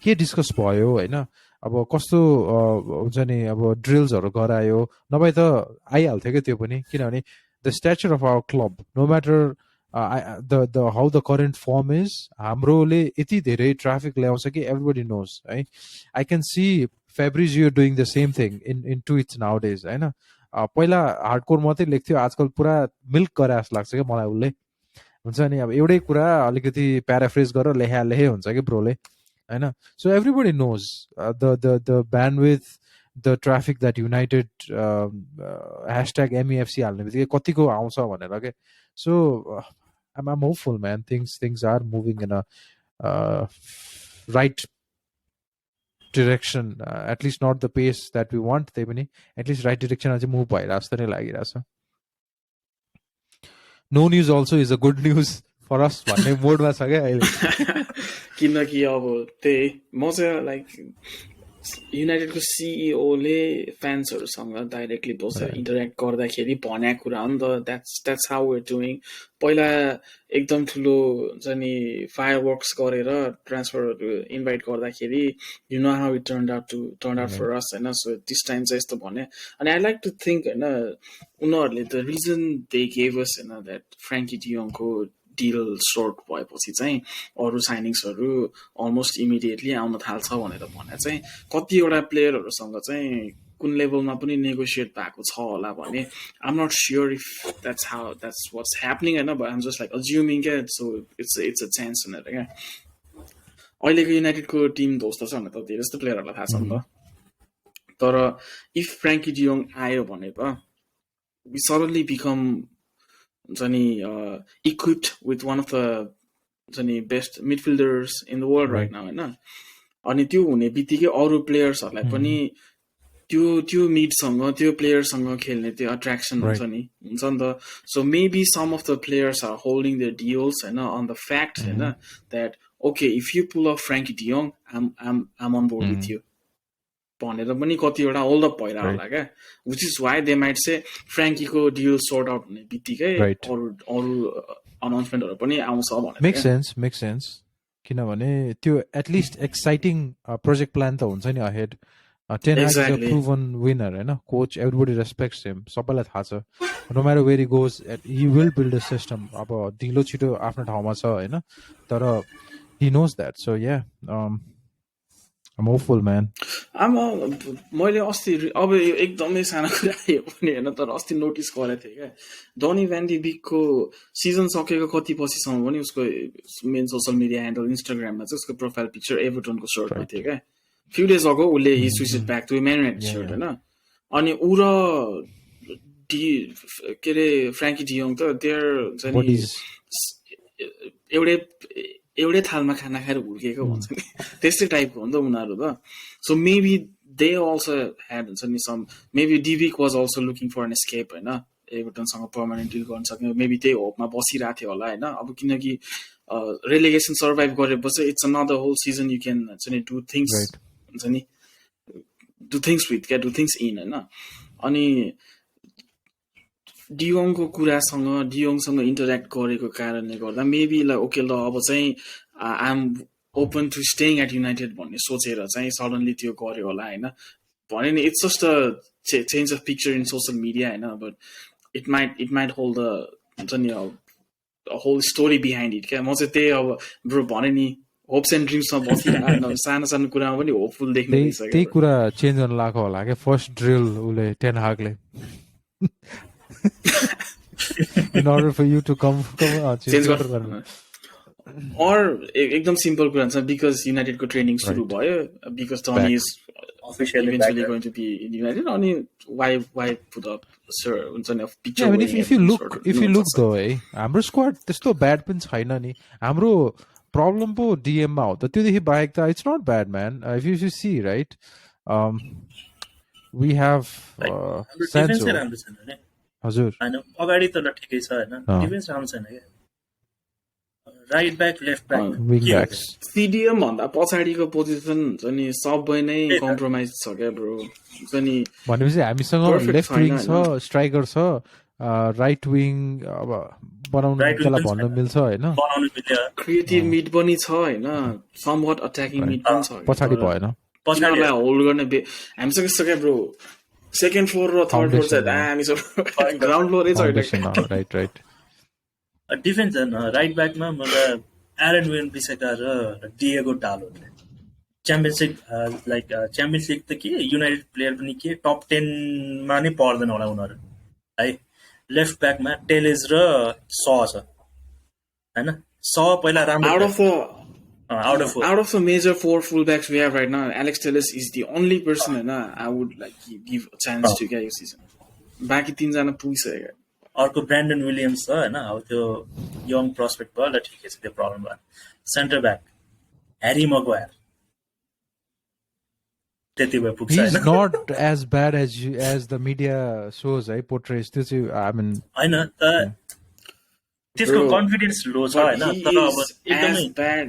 के डिस्कस भयो होइन अब कस्तो हुन्छ नि अब ड्रिल्सहरू गरायो नभए त आइहाल्थ्यो क्या त्यो पनि किनभने the stature of our club no matter how the current form is हाम्रोले यति धेरै ट्राफिक ल्याउँछ कि everybody knows है I can see Fabrizio doing the same thing in tweets nowadays होइन पहिला हार्डकोर मात्रै लेख्थ्यो आजकल पुरा मिल्क गरे जस्तो लाग्छ क्या मलाई उसले हुन्छ नि अब एउटै कुरा अलिकति प्याराफ्रेज गरेर लेखे हुन्छ कि ब्रोले होइन so everybody knows the bandwidth the traffic that United #MUFC हाल्ने बित्तिकै कतिको आउँछ भनेर के so I'm hopeful, man. Things are moving in a right direction. At least not the pace that we want. At least right direction as move by. No news also is a good news for us. भन्ने मोडमा छ क्या अहिले किनकि अब त्यही म चाहिँ लाइक युनाइटेडको सिइओले फ्यान्सहरूसँग डाइरेक्टली बसेर इन्टरेक्ट गर्दाखेरि भनेको कुरा हो नि त द्याट्स हाउ वेयर डुइङ पहिला एकदम ठुलो हुन्छ नि फायरवर्क्स गरेर ट्रान्सफरहरू इन्भाइट गर्दाखेरि you know how it turn out for us होइन सो दिस टाइम चाहिँ यस्तो भने अनि आई लाइक टु थिङ्क होइन उनीहरूले the reason they gave us होइन द्याट फ्रेङ्की डियोङको डिल सर्ट भएपछि चाहिँ अरू साइनिङ्सहरू अलमोस्ट इमिडिएटली आउन थाल्छ भनेर भने चाहिँ कतिवटा प्लेयरहरूसँग चाहिँ कुन लेभलमा पनि नेगोसिएट भएको छ होला भने I am not sure if that's what's happening होइन but I'm just like assuming क्या सो इट्स अ चान्स भनेर क्या अहिलेको युनाइटेडको टिम ध्वस्त छ भने त धेरै जस्तो प्लेयरहरूलाई थाहा छ नि त तर इफ फ्रेङ्की डियोङ आयो भने त वी सडनली बिकम हुन्छ नि equipped with one of the हुन्छ नि best midfielders in the world right now होइन अनि त्यो हुने बित्तिकै अरू प्लेयर्सहरूलाई पनि त्यो मिडसँग त्यो प्लेयरसँग खेल्ने त्यो अट्र्याक्सन हुन्छ नि त so maybe some of the players are holding the deals होइन अन द फ्याक्ट होइन that okay if you pull off Frenkie de Jong um on board with you भनेर पनि कतिवटा होल्ड अप भइरहेको होला क्या which is why they might say फ्रेङ्कीको डिल सर्ट आउट हुने बित्तिकै अरू अनाउन्समेन्टहरू पनि आउँछ भनेर मेक सेन्स किनभने त्यो एटलिस्ट एक्साइटिङ प्रोजेक्ट प्लान त हुन्छ नि ahead 10 Hag is a proven winner, होइन कोच everybody respects him सबैलाई थाहा छ no matter where he goes he will build a system अब ढिलो छिटो आफ्नो ठाउँमा छ होइन तर he knows that so yeah I'm hopeful man मैले अस्ति अब एकदमै सानो कुरा यो पनि होइन तर अस्ति नोटिस गरेको थिएँ क्या डनी भ्यान डी बिकको सिजन सकेको कति पछिसम्म पनि उसको मेन सोसल मिडिया ह्यान्डल इन्स्टाग्राममा चाहिँ उसको प्रोफाइल पिक्चर एभर्टनको सर्टमा थियो क्या few days ago उले he switched back to a Man United shirt होइन अनि ऊ र के अरे फ्रेङ्की डियोङ त देयर एउटै थालमा खाना खाएर हुर्केको भन्छ नि त्यस्तै टाइपको हो नि त उनीहरू त so maybe they also had हुन्छ नि some maybe de Beek was also looking for an escape होइन एभर्टनसँग पर्मानेन्ट डिल गर्न सक्ने मेबी त्यही होपमा बसिरहेको थियो होला होइन अब किनकि रेलिगेसन सर्भाइभ गरेपछि it's another whole season you can हुन्छ नि डु थिङ्स हुन्छ नि डु थिङ्स विथ क्या डु थिङ्स इन होइन अनि डियोङसँग इन्टरेक्ट गरेको कारणले गर्दा मेबी ल ओके ल अब चाहिँ I am open to staying at United भन्ने सोचेर चाहिँ सडनली त्यो गर्यो होला होइन भने नि it's just a change of picture in social media होइन but it might hold the हुन्छ नि होल स्टोरी बिहाइन्ड इट क्या म चाहिँ त्यही अब ब्रो भने नि होप्स एन्ड ड्रिम्समा बसिरहेको सानो सानो कुरामा पनि होपफुल देख्ने त्यही कुरा चेन्ज गर्न लाग्यो होला क्या फर्स्ट ड्रिल उसले ten हागले in order for you to come change गर्नु or एकदम सिम्पल कुरा हुन्छ बिकज युनाइटेडको ट्रेनिङ सुरु भयो बिकज टनी is officially going to be in United अनि why put up sir हुन्छ नि picture if you look though हाम्रो स्क्वाड त्यस्तो ब्याड पनि छैन नि हाम्रो प्रब्लम पो डीएम मा हो त त्योदेखि बाहेक त it's not bad man if you see right we have defence राम्रो छैन नि हजुर हैन अगाडि त ल ठिकै छ हैन डिफेन्स राम्रो छैन के right back left back wing backs CDM भन्दा पछाडीको पोजिसन हुन्छ नि सबै नै कम्प्रोमाइज छ क्या ब्रो हुन्छ नि भनेपछि हामीसँग लेफ्ट विङ छ स्ट्राइकर छ राइट विङ अब बनाउनु त्यसलाई भन्न मिल्छ हैन बनाउनु मिल्छ क्रिएटिभ मिड पनि छ हैन समवट अट्याकिङ मिड पनि छ पछाडी भएन पछाडीलाई होल्ड गर्ने हामीसँग छ क्या ब्रो सेकेन्ड फ्लोर र थर्ड फ्लोर चाहिँ हामी सब ग्राउन्ड फ्लोरै छ राइट डिफेन्स राइट ब्याकमा मलाई एरन वेन बिसेका र डिएगो डालो champions league like champions league त के युनाइटेड प्लेयर पनि के टप 10 मा नै पर्दैन होला उनीहरू है लेफ्ट ब्याकमा टेलेज र स छ हैन स पहिला राम्रो out of the major 4 fullbacks we have right now, Alex Telles is the only person I would like give a chance to get this season. बाकी तीन जना पुगिसक्यो अर्को ब्रान्डन विलियम्स छ हैन अब त्यो यङ प्रोस्पेक्ट भयो ल ठिकै छ त्यो प्रब्लम भयो सेन्टर ब्याक ह्यारी मगवायर त्यति भए पुग्छ हैन He's not as bad as the media shows portrays त्यो चाहिँ I mean हैन त त्यसको कन्फिडेन्स लो छ हैन तर अब एकदमै ब्याड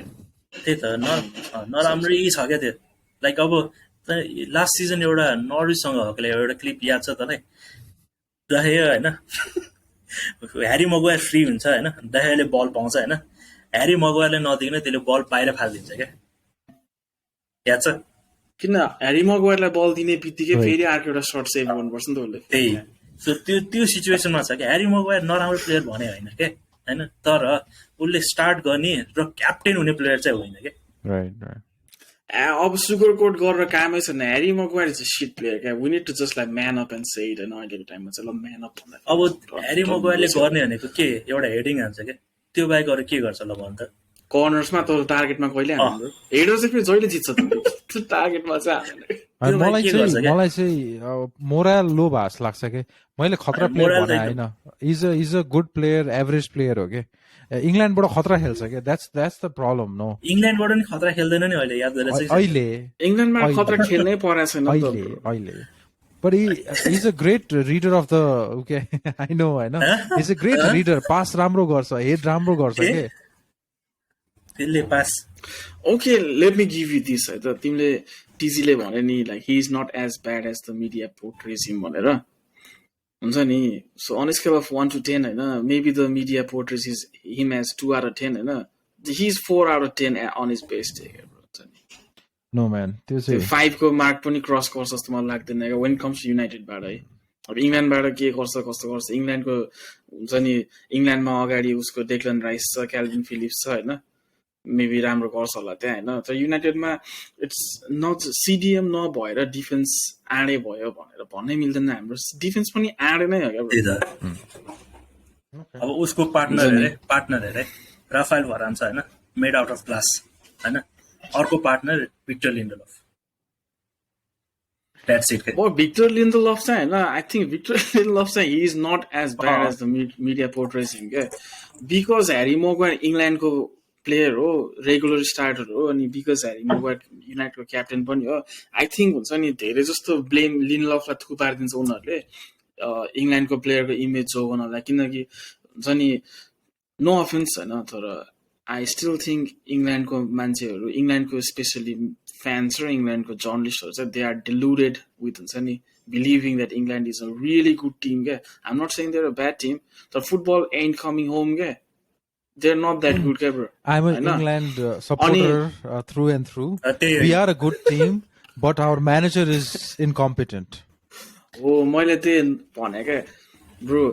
त्यही त नराम्रै छ क्या त्यो लाइक अब लास्ट सिजन एउटा नर्विचसँग हकले एउटा क्लिप याद छ तँलाई दहे होइन ह्यारी मगवायर फ्री हुन्छ होइन दहेले बल पाउँछ होइन ह्यारी मगवायरले नदिकन त्यसले बल बाहिर फालिदिन्छ क्या याद छ किन ह्यारी मगवायरलाई बल दिने बित्तिकै फेरि अर्को एउटा सर्ट सेभ गर्नुपर्छ नि त उसले त्यही सो त्यो सिचुएसनमा छ क्या ह्यारी मगवायर नराम्रो प्लेयर भने होइन क्या हैन तर उसले स्टार्ट गर्ने र क्याप्टेन हुने प्लेयर चाहिँ होइन के राइट अब सुगर कोट गरेर कामै छैन Harry Maguire is a shit player क्या we need to just like man up and say it हैन अहिलेको टाइममा चाहिँ ल म्यान अप भन्दा अब ह्यारी मगवायरले गर्ने भनेको के एउटा हेडिङ हान्छ के त्यो बाहेक अरु के गर्छ ल भन त कर्नर्समा त टार्गेटमा कहिले हान्नु हेडर चाहिँ फेरि जहिले जित्छ त टार्गेटमा चाहिँ हान्दैन मलाई चाहिँ मोरल लो भास लाग्छ के मैले खतरा प्लेयर भने हैन is a good player average player हो के इंग्ल्यान्डबाट खतरा खेल्छ के द्याट्स द प्रब्लम नो इंग्ल्यान्डबाट नि खतरा खेल्दैन नि अहिले याद गरेर चाहिँ अहिले इंग्ल्यान्डमा खतरा खेल्नै परेछ छैन अहिले But he's a great reader of the okay. I know. He's a great reader. Pass राम्रो गर्छ, head राम्रो गर्छ के. त्यसले pass. Okay, let me give you this. है त तिमीले टिजीले भने नि like he is not as bad as the media portrays him भनेर. हुन्छ नि. So on a scale of 1 to 10 हैन, maybe the media portrays him as 2 out of 10 हैन. He's 4 out of 10 on his best day. No man. त्यो 5 को मार्क पनि क्रस गर्छ जस्तो मलाई लाग्दैन क्या when it comes to United बाट है. अब इङ्ल्यान्डबाट के गर्छ कस्तो गर्छ इङ्ल्यान्डको हुन्छ नि इङ्ल्यान्डमा अगाडि उसको डेक्लन राइस छ क्याल्भिन फिलिप्स छ हैन मेबी राम्रो गर्छ होला त्यहाँ हैन तर युनाइटेडमा इट्स नट सिडिएम नभएर डिफेन्स आडे भयो भनेर भन्नै मिल्दैन हाम्रो डिफेन्स पनि आडे नै हो क्या अब उसको पार्टनर हेरे राफाएल भरान छ हैन मेड आउट अफ क्लास हैन अर्को partner Victor Lindelof That's it. Well, Victor Lindelof चाहिँ हैन I think Victor Lindelof चाहिँ he is not as bad as the media portrays him because Harry Maguire इङ्ल्यान्डको प्लेयर हो रेगुलर स्टार्टर हो अनि बिकज ह्यारी मागुयर युनाइटेडको क्याप्टेन पनि हो आई थिङ्क हुन्छ नि धेरै जस्तो ब्लेम लिन्डलफलाई थुपारिदिन्छ उनीहरूले इङ्ल्यान्डको प्लेयरको इमेज जोगाउनलाई किनकि हुन्छ नि नो अफेन्स होइन तर आई स्टिल थिङ्क इङ्ल्यान्डको मान्छेहरू इङ्ल्यान्डको स्पेसली फ्यान्स र इङ्ल्यान्डको जर्नलिस्टहरू चाहिँ दे आर डिलुडेड विथ हुन्छ नि believing that England is a really good team क्या I am not saying they're a bad team तर फुटबल एन्ड कमिङ होम क्या they're not that good bro. I'm an England supporter through and through. We are a good team, but our manager is incompetent. Oh, मैले त्यही भने क्या ब्रो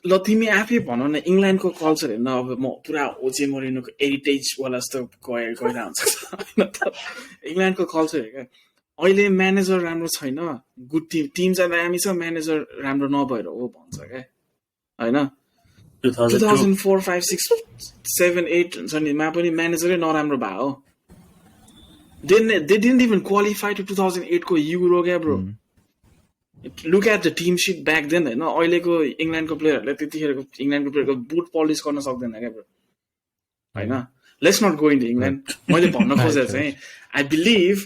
ल तिमी आफै भनौ न इङ्ल्यान्डको कल्चर हेर्न अब म पुरा ओजे मोरिनोको हेरिटेज वाला जस्तो गइरहेको हुन्छ इङ्ल्यान्डको कल्चर हेर क्या अहिले म्यानेजर राम्रो छैन गुड टिम चाहिँ दामी छ म्यानेजर राम्रो नभएर हो भन्छ क्या होइन 2004, 5, 6, 7, 8 हुन्छ नि मा पनि म्यानेजरै नराम्रो भयो they didn't even qualify to 2008 को युरो क्या bro look at the team sheet back then हैन अहिलेको इङ्ल्यान्डको प्लेयरहरुले त्यतिखेरको इङ्ल्यान्डको प्लेयरको बुट पलिश गर्न सक्दैन क्या ब्रो हैन let's not go into England मैले भन्न खोजेको चाहिँ आई बिलिभ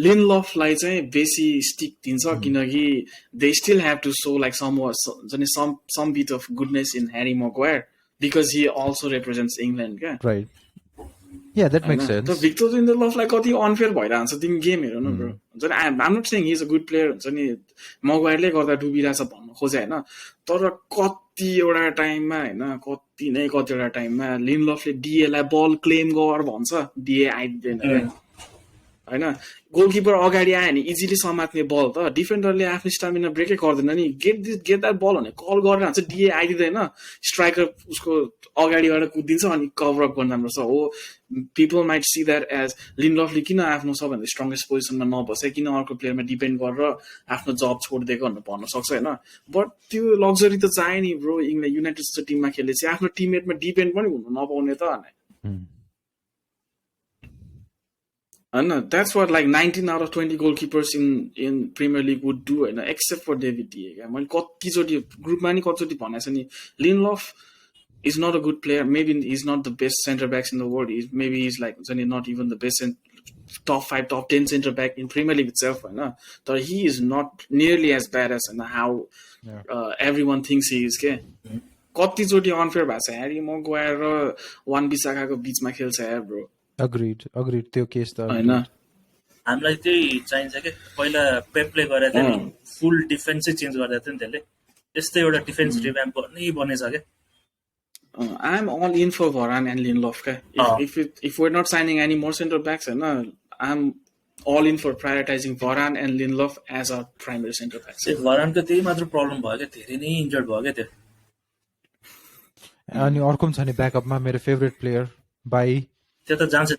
लिन्डलफलाई चाहिँ बेसी स्टिक दिन्छ किनकि they still have to so like some bit of goodness in Harry Maguire because he also represents England क्या right Yeah, that makes sense. So Victor Lindelofलाई कति अनफेयर भइरहन्छ तिमी गेम हेर न ब्रो हुन्छ नि I am not saying he is a good player हुन्छ नि मगवायरले गर्दा डुबिरहेछ भन्न खोजे हैन तर कतिवटा टाइममा हैन कतिवटा टाइममा लिन्डलफले डीए लाई बल क्लेम गर भन्छ डीए आइदिदैन हैन गोलकिपर अगाडि आयो नि इजिली समात्ने बल त डिफेन्डरले आफ्नो स्टामिना ब्रेकै गर्दैन नि गेट द्याट बल भने कल गरेर हान्छ डीए आइदिँदैन स्ट्राइकर उसको अगाडिबाट कुदिन्छ अनि कभर अप गर्न राम्रो छ हो people might see that as लिन्डलफले किन आफ्नो सबभन्दा स्ट्रङ्गेस्ट पोजिसनमा नबसे किन अर्को प्लेयरमा डिपेन्ड गरेर आफ्नो जब छोडिदिएको भनेर भन्न सक्छ होइन बट त्यो लग्जरी त चाहियो नि ब्रो इङ्ल्यान्ड युनाइटेड जस्तो टिममा खेलेपछि आफ्नो टिममेटमा डिपेन्ड पनि हुनु नपाउने त होइन that's what like 19 out of 20 goalkeepers in Premier League would do except for David De Gea मैले कतिचोटी ग्रुपमा नि कतिचोटी भनेको छ नि Lindelof is not a good player maybe he's not the best center backs in the world maybe he's like not even the best top 5 top 10 center back in Premier League itself but he is not nearly as bad as how everyone thinks he is के कतिचोटी अनफेयर भएको छ ह्यारी मगवायर र वान बिसाकाको बीचमा खेल्छ यार ब्रो Agreed त्यो केस त हैन हामीलाई त्यही चाहिन्छ के पहिला पेपले गरेको थियो नि फुल डिफेन्स चाहिँ चेन्ज गरिदिएको थियो नि त्यसले त्यस्तै एउटा डिफेन्स रिभ्याम्प गर्नै बनेछ के I am all in for Varane and Lindelof if we're not signing any more center backs I'm all in for prioritizing Varane and Lindelof as our primary center backs Varane को त्यही मात्र प्रब्लम भयो के धेरै नै इन्जर्ड भयो के त्यो अनि अर्को पनि छ नि ब्याकअपमा मेरो फेभरेट प्लेयर बाई त्यो त जान्छ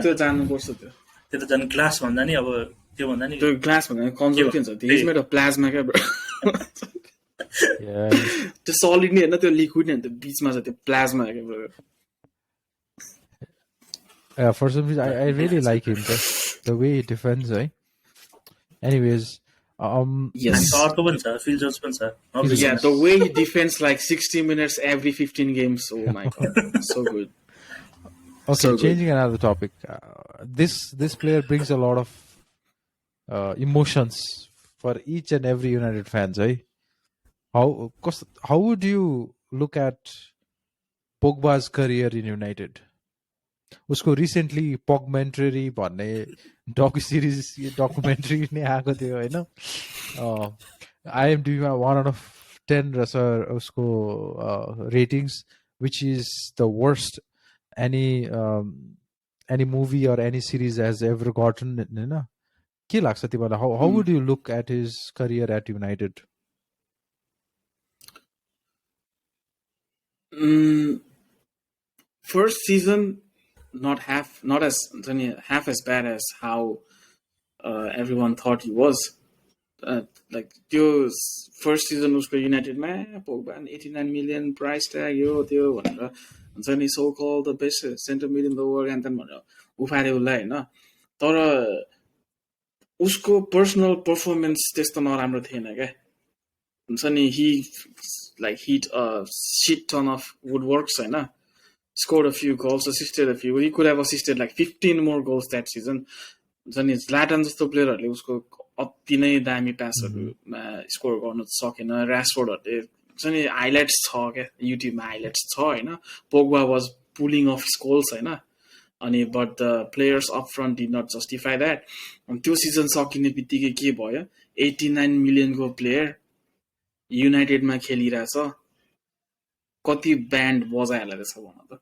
त्यो जानुपर्छ त्यो त झन् ग्लास भन्दा नि अब त्यो भन्दा नि त्यो ग्लास भन्दा कमजोर के हुन्छ त्यो मेड अफ प्लाज्मा क्या त्यो सलिड नि हैन त्यो लिक्विड नि त्यो बीचमा छ त्यो प्लाज्मा क्या bro for some reason I really like him the way he defends anyways yes अर्को पनि छ फिल जोन्स पनि छ yeah the way he defends like 60 minutes every 15 games oh my god so good Okay, so changing another topic. This player brings a lot of emotions for each and every United fans, right? How would you look at Pogba's career in United? उसको रिसेन्टली पगमेन्ट्री भन्ने डकुमेन्ट्री नै आएको थियो होइन आइएमडीमा 1/10 रहेछ उसको ratings which is the worst any movie or any series has ever gotten होइन के लाग्छ तिमीलाई how would you look at his career at United? First season not half as bad as how everyone thought he was. Like त्यो first season उसको युनाइटेडमा Pogba 89 million price tag यो त्यो भनेर हुन्छ नि so called the best center mid in the world and then भनेर उफार्यो उसलाई होइन तर उसको पर्सनल पर्फर्मेन्स त्यस्तो नराम्रो थिएन क्या हुन्छ नि he hit a shit ton of woodworks होइन scored a few goals, assisted a few. He could have assisted like 15 more goals that season. झन् Zlatan जस्तो प्लेयरहरूले उसको अति नै दामी प्यासहरूमा स्कोर गर्न सकेन ऱ्यासफोर्डहरूले झन् हाइलाइट्स छ क्या युट्युबमा हाइलाइट्स छ होइन Pogba was pulling off his goals होइन अनि but the players up front did not justify that अनि त्यो सिजन सकिने बित्तिकै के भयो 89 मिलियनको प्लेयर युनाइटेडमा खेलिरहेछ कति ब्यान्ड बजाइहाल्दो रहेछ भन त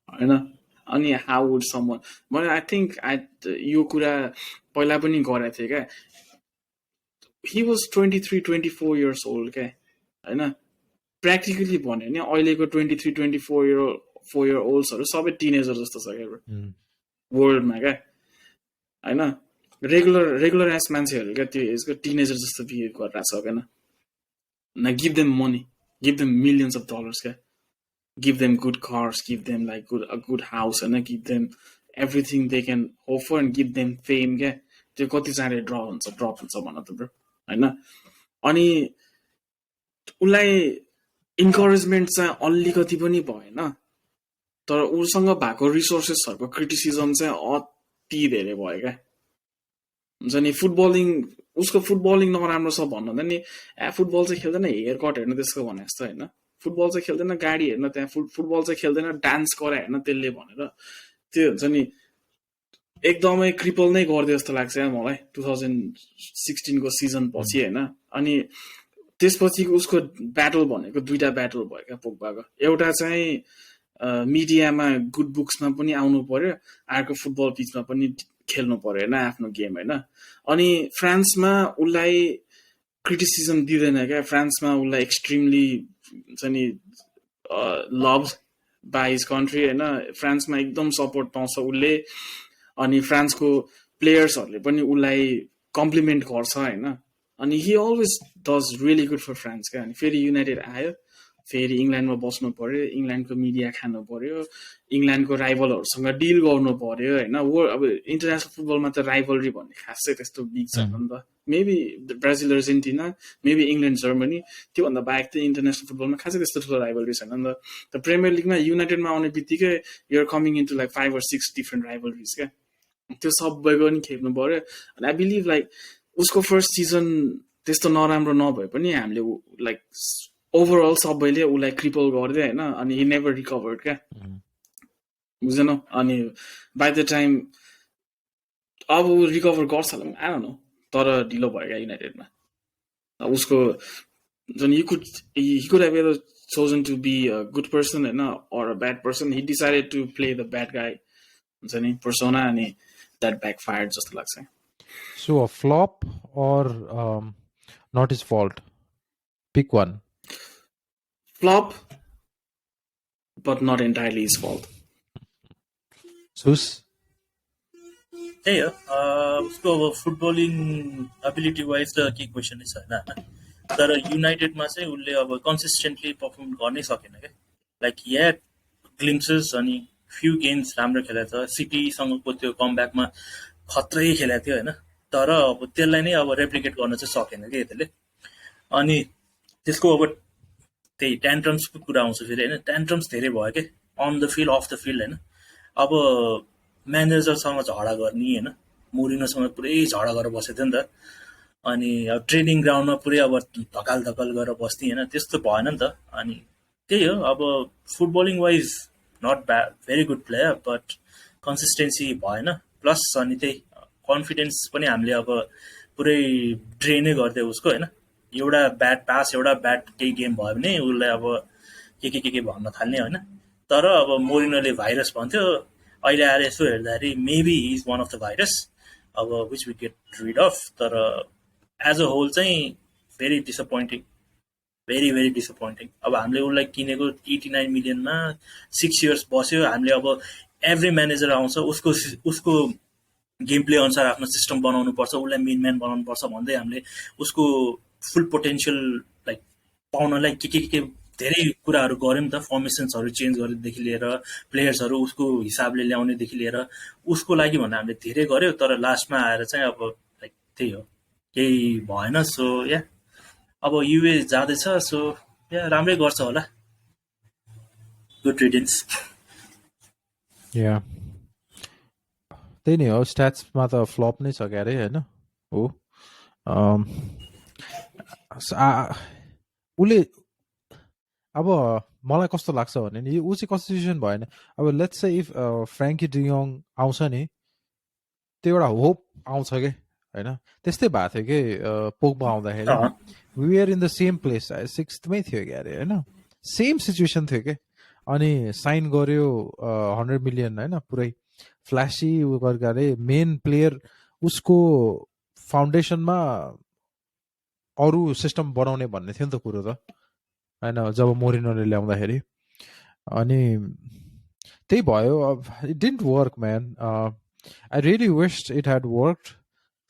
होइन अनि हाउ वुड समवन मैले आई थिङ्क यो कुरा पहिला पनि गरेको थिएँ क्या ही वाज 23-24 years old क्या होइन प्र्याक्टिकली भन्यो भने अहिलेको 23-24 year oldsहरू सबै टिनेजर जस्तो छ क्या वर्ल्डमा क्या होइन रेगुलर एस मान्छेहरू क्या त्यो एजको टिनेजर जस्तो बिहेभ गरिरहेको छ क्या न give them money give them millions of dollars give them good cars give them like a good house and give them everything they can offer and give them fame त्यो कति चाँडै ड्रप हुन्छ भन त ब्रो होइन अनि उसलाई इन्करेजमेन्ट चाहिँ अलिकति पनि भएन तर उसँग भएको रिसोर्सेसहरूको क्रिटिसिजम चाहिँ अति धेरै भयो क्या हुन्छ नि उसको फुटबलिङ नराम्रो छ भन्नु नि फुटबल चाहिँ खेल्दैन हेयर कट हेर्न त्यसको भने जस्तो होइन फुटबल चाहिँ खेल्दैन गाडी हेर्न त्यहाँ फुटबल चाहिँ खेल्दैन डान्स गरा हेर्न त्यसले भनेर त्यो हुन्छ नि एकदमै क्रिपल नै गरिदियो जस्तो लाग्छ मलाई 2016 को सिजन पछि होइन अनि त्यसपछि उसको ब्याटल भनेको दुईटा ब्याटल भयो क्या पोग्बाको एउटा चाहिँ मिडियामा गुड बुक्समा पनि आउनु पर्यो अर्को फुटबल पिचमा पनि खेल्नु पर्यो होइन आफ्नो गेम होइन अनि फ्रान्समा उसलाई क्रिटिसिजम दिँदैन क्या फ्रान्समा उसलाई एक्सट्रिमली हुन्छ नि लभ बाई हिज कन्ट्री होइन फ्रान्समा एकदम सपोर्ट पाउँछ उसले अनि फ्रान्सको प्लेयर्सहरूले पनि उसलाई कम्प्लिमेन्ट गर्छ होइन अनि he always does really good for France क्या अनि फेरि युनाइटेड आयो फेरि इङ्ल्यान्डमा बस्नु पर्यो इङ्ल्यान्डको मिडिया खानु पर्यो इङ्ल्यान्डको राइभलहरूसँग डिल गर्नु पर्यो होइन अब इन्टरनेसनल फुटबलमा त राइभलरी भन्ने खास चाहिँ त्यस्तो बिग छैन नि त maybe Brazil Argentina maybe England Germany त्योभन्दा बाहेक त इन्टरनेसनल फुटबलमा खासै त्यस्तो ठुलो राइभलरी छैन नि त प्रिमियर लिगमा युनाइटेडमा आउने बित्तिकै you're coming into like 5 or 6 different rivalries क्या त्यो सबैको नि खेप्नु पर्यो अनि आई बिलिभ लाइक उसको फर्स्ट सिजन त्यस्तो नराम्रो नभए पनि हामीले लाइक ओभरअल सबैले उसलाई क्रिपल गरिदियो होइन अनि हि नेभर रिकभर्ड क्या बुझेनौ अनि बाई द टाइम अब रिकभर गर्छ होला आई डोन्ट नो तर ढिलो भयो क्या युनाइटेडमा उसको जुन he could have either chosen to be a good person होइन or a bad person he decided to play the bad guy हुन्छ नि persona अनि that backfired जस्तो लाग्छ so a flop or not his fault pick one flop but not entirely his fault Sus त्यही हो उसको अब फुटबलिङ एबिलिटी वाइज त के क्वेसन नै छैन तर युनाइटेडमा चाहिँ उसले अब कन्सिस्टेन्टली पर्फर्म गर्नै सकेन क्या लाइक या ग्लिम्सेस अनि फ्यु गेम्स राम्रो खेलेको छ सिटीसँगको त्यो कमब्याकमा खत्रै खेलेको थियो होइन तर अब त्यसलाई नै अब रेप्लिकेट गर्न चाहिँ सकेन क्या त्यसले अनि त्यसको अब त्यही ट्यान्ट्रम्सको कुरा आउँछ फेरि होइन ट्यान्ट्रम्स धेरै भयो क्या on the field off the field होइन अब म्यानेजरसँग झगडा गर्ने होइन मोरिनोसँग पुरै झगडा गरेर बसेको थियो नि त। अनि अब ट्रेनिङ ग्राउन्डमा पुरै अब धकाल गरेर बस्थेँ होइन, त्यस्तो भएन नि त। अनि त्यही हो, अब footballing wise not very good player, but consistency भएन। प्लस अनि त्यही कन्फिडेन्स पनि हामीले अब पुरै ड्रेनै गरिदियो उसको होइन। एउटा ब्याड पास, एउटा ब्याड केही गेम भयो भने उसलाई अब के भन्न थाल्ने होइन। तर अब मोरिनोले भाइरस भन्थ्यो, अहिले आएर यसो हेर्दाखेरि maybe is one of the virus अब which we get rid of. तर एज अ होल चाहिँ भेरी डिसपोइन्टिङ, भेरी डिसपोइन्टिङ। अब हामीले उसलाई किनेको 89 मिलियनमा 6 इयर्स बस्यो। हामीले अब एभ्री म्यानेजर आउँछ उसको गेम प्ले अनुसार आफ्नो सिस्टम बनाउनु पर्छ, उसलाई मेन म्यान बनाउनु पर्छ भन्दै हामीले उसको फुल पोटेन्सियल लाइक पाउनलाई के धेरै कुराहरू गऱ्यौँ नि त। फर्मेसन्सहरू चेन्ज गरेदेखि लिएर प्लेयर्सहरू उसको हिसाबले ल्याउनेदेखि लिएर उसको लागि भन्दा हामीले धेरै गऱ्यौँ। तर लास्टमा आएर चाहिँ अब लाइक त्यही हो, केही भएन। सो या अब युए जाँदैछ, सो या राम्रै गर्छ होला, गुड रिडिन्स। या त्यही नै हो, स्ट्याट्समा त फ्लप नै छ क्यारे होइन हो। उसले अब मलाई कस्तो लाग्छ भने नि ऊ चाहिँ कन्स्टिट्युसन भएन। अब लेट्स से इफ फ्रेङ्की डियोङ आउँछ नि, त्यो एउटा होप आउँछ कि होइन। त्यस्तै भएको थियो कि पोग्बा आउँदाखेरि we are in the same place, 6th थियो क्या अरे होइन, सेम सिचुएसन थियो कि। अनि साइन गर्यो 100 मिलियन होइन, पुरै फ्ल्यासी उ गरेको अरे। मेन प्लेयर उसको फाउन्डेसनमा अरू सिस्टम बनाउने भन्ने थियो नि त कुरो त होइन, जब मोरिनोले ल्याउँदाखेरि। अनि त्यही भयो, अब it didn't work man. I really wish it had worked,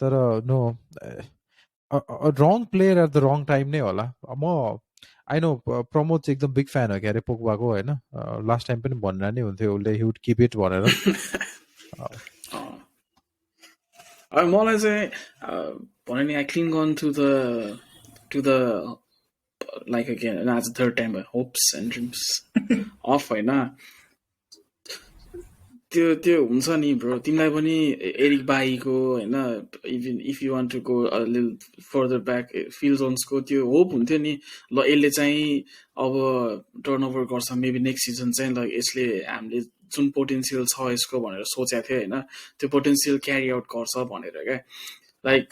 तर no, wrong player at the wrong time नै होला। म आई नो प्रमोद चाहिँ एकदम बिग फ्यान हो क्या अरे पोग्बाको होइन। लास्ट टाइम पनि भनेर नै हुन्थ्यो उसले हि वुड किप इट भनेर। अब मलाई चाहिँ भने नि I cling on to the like again आज third time hopes and dreams of होइन। त्यो हुन्छ नि ब्रो, तिमीलाई पनि एरिक बाईको होइन, even if you want to go a little further back Phil जोन्सको त्यो होप हुन्थ्यो नि, ल यसले चाहिँ अब टर्न ओभर गर्छ मेबी नेक्स्ट सिजन चाहिँ, ल यसले हामीले जुन पोटेन्सियल छ यसको भनेर सोचेको थियो होइन, त्यो पोटेन्सियल क्यारी आउट गर्छ भनेर क्या। लाइक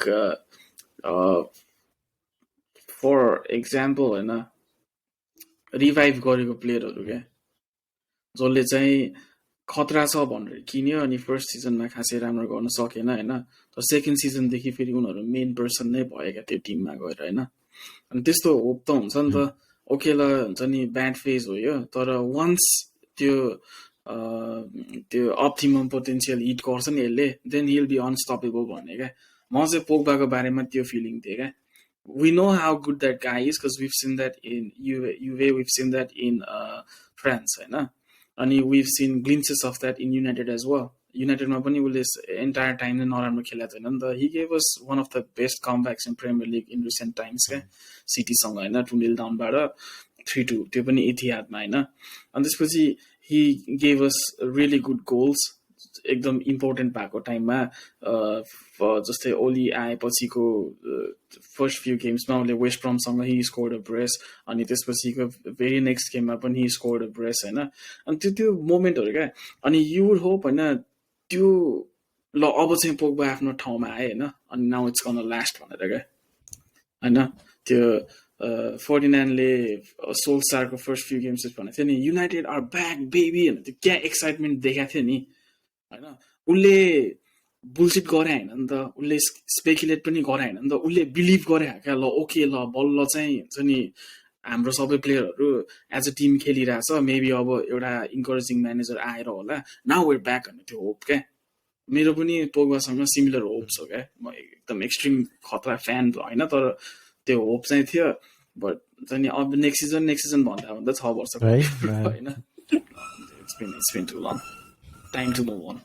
फर एक्जाम्पल होइन, रिभाइभ गरेको प्लेयरहरू क्या, जसले चाहिँ खतरा छ भनेर किन्यो अनि फर्स्ट सिजनमा खासै राम्रो गर्न सकेन होइन। तर सेकेन्ड सिजनदेखि फेरि उनीहरू मेन पर्सन नै भयो क्या त्यो टिममा गएर होइन। अनि त्यस्तो होप त हुन्छ नि त। ओके ल हुन्छ नि, ब्याड फेज हो यो, तर वान्स त्यो अप्टिमम पोटेन्सियल हिट गर्छ नि यसले, देन हिल बी अनस्टपेबल भन्ने क्या। म चाहिँ पोग्बाको बारेमा त्यो फिलिङ थिएँ क्या। We know how good that guy is because we've seen that in UVA, we've seen that in France, होइन। अनि we've seen glimpses of that in United as well. युनाइटेडमा पनि उसले एन्टायर टाइम नै नराम्रो खेलेको छैन नि त। He gave us one of the best comebacks in Premier League in recent times क्या, सिटीसँग होइन, 2-0 डाउनबाट 3-2, त्यो पनि एथिहादमा होइन। अनि त्यसपछि he gave us really good goals एकदम इम्पोर्टेन्ट भएको टाइममा। जस्तै ओली आएपछिको फर्स्ट फ्यु गेम्समा उसले वेस्ट ब्रमसँग हि स्कोर्ड अ ब्रेस, अनि त्यसपछिको भेरी नेक्स्ट गेममा पनि हि स्कोर्ड अ ब्रेस होइन। अनि त्यो मोमेन्टहरू क्या। अनि यु वुड होप होइन त्यो ल अब चाहिँ पोग्बा आफ्नो ठाउँमा आयो होइन, अनि नाउ इट्स गन लास्ट भनेर क्या होइन। त्यो फर्डिनान्डले सोल्सारको फर्स्ट फ्यु गेम्स भनेको थियो नि, युनाइटेड आर ब्याक बेबी होइन, त्यो क्या एक्साइटमेन्ट देखाएको थियो नि होइन। उसले बुलसिट गरे होइन नि त, उसले स्पेकुलेट पनि गरे होइन नि त, उसले बिलिभ गरे क्या, ल ओके ल बल्ल चाहिँ हुन्छ नि हाम्रो सबै प्लेयरहरू एज अ टिम खेलिरहेछ, मेबी अब एउटा इन्करेजिङ म्यानेजर आएर होला, नाउ वेयर ब्याक भन्ने त्यो होप क्या। मेरो पनि पोग्बासँग सिमिलर होप्स हो क्या। म एकदम एक्सट्रिम खतरा फ्यान होइन, तर त्यो होप चाहिँ थियो। बट चाहिँ अब नेक्स्ट सिजन भन्दा 6 वर्ष होइन, it's been too long time to move on.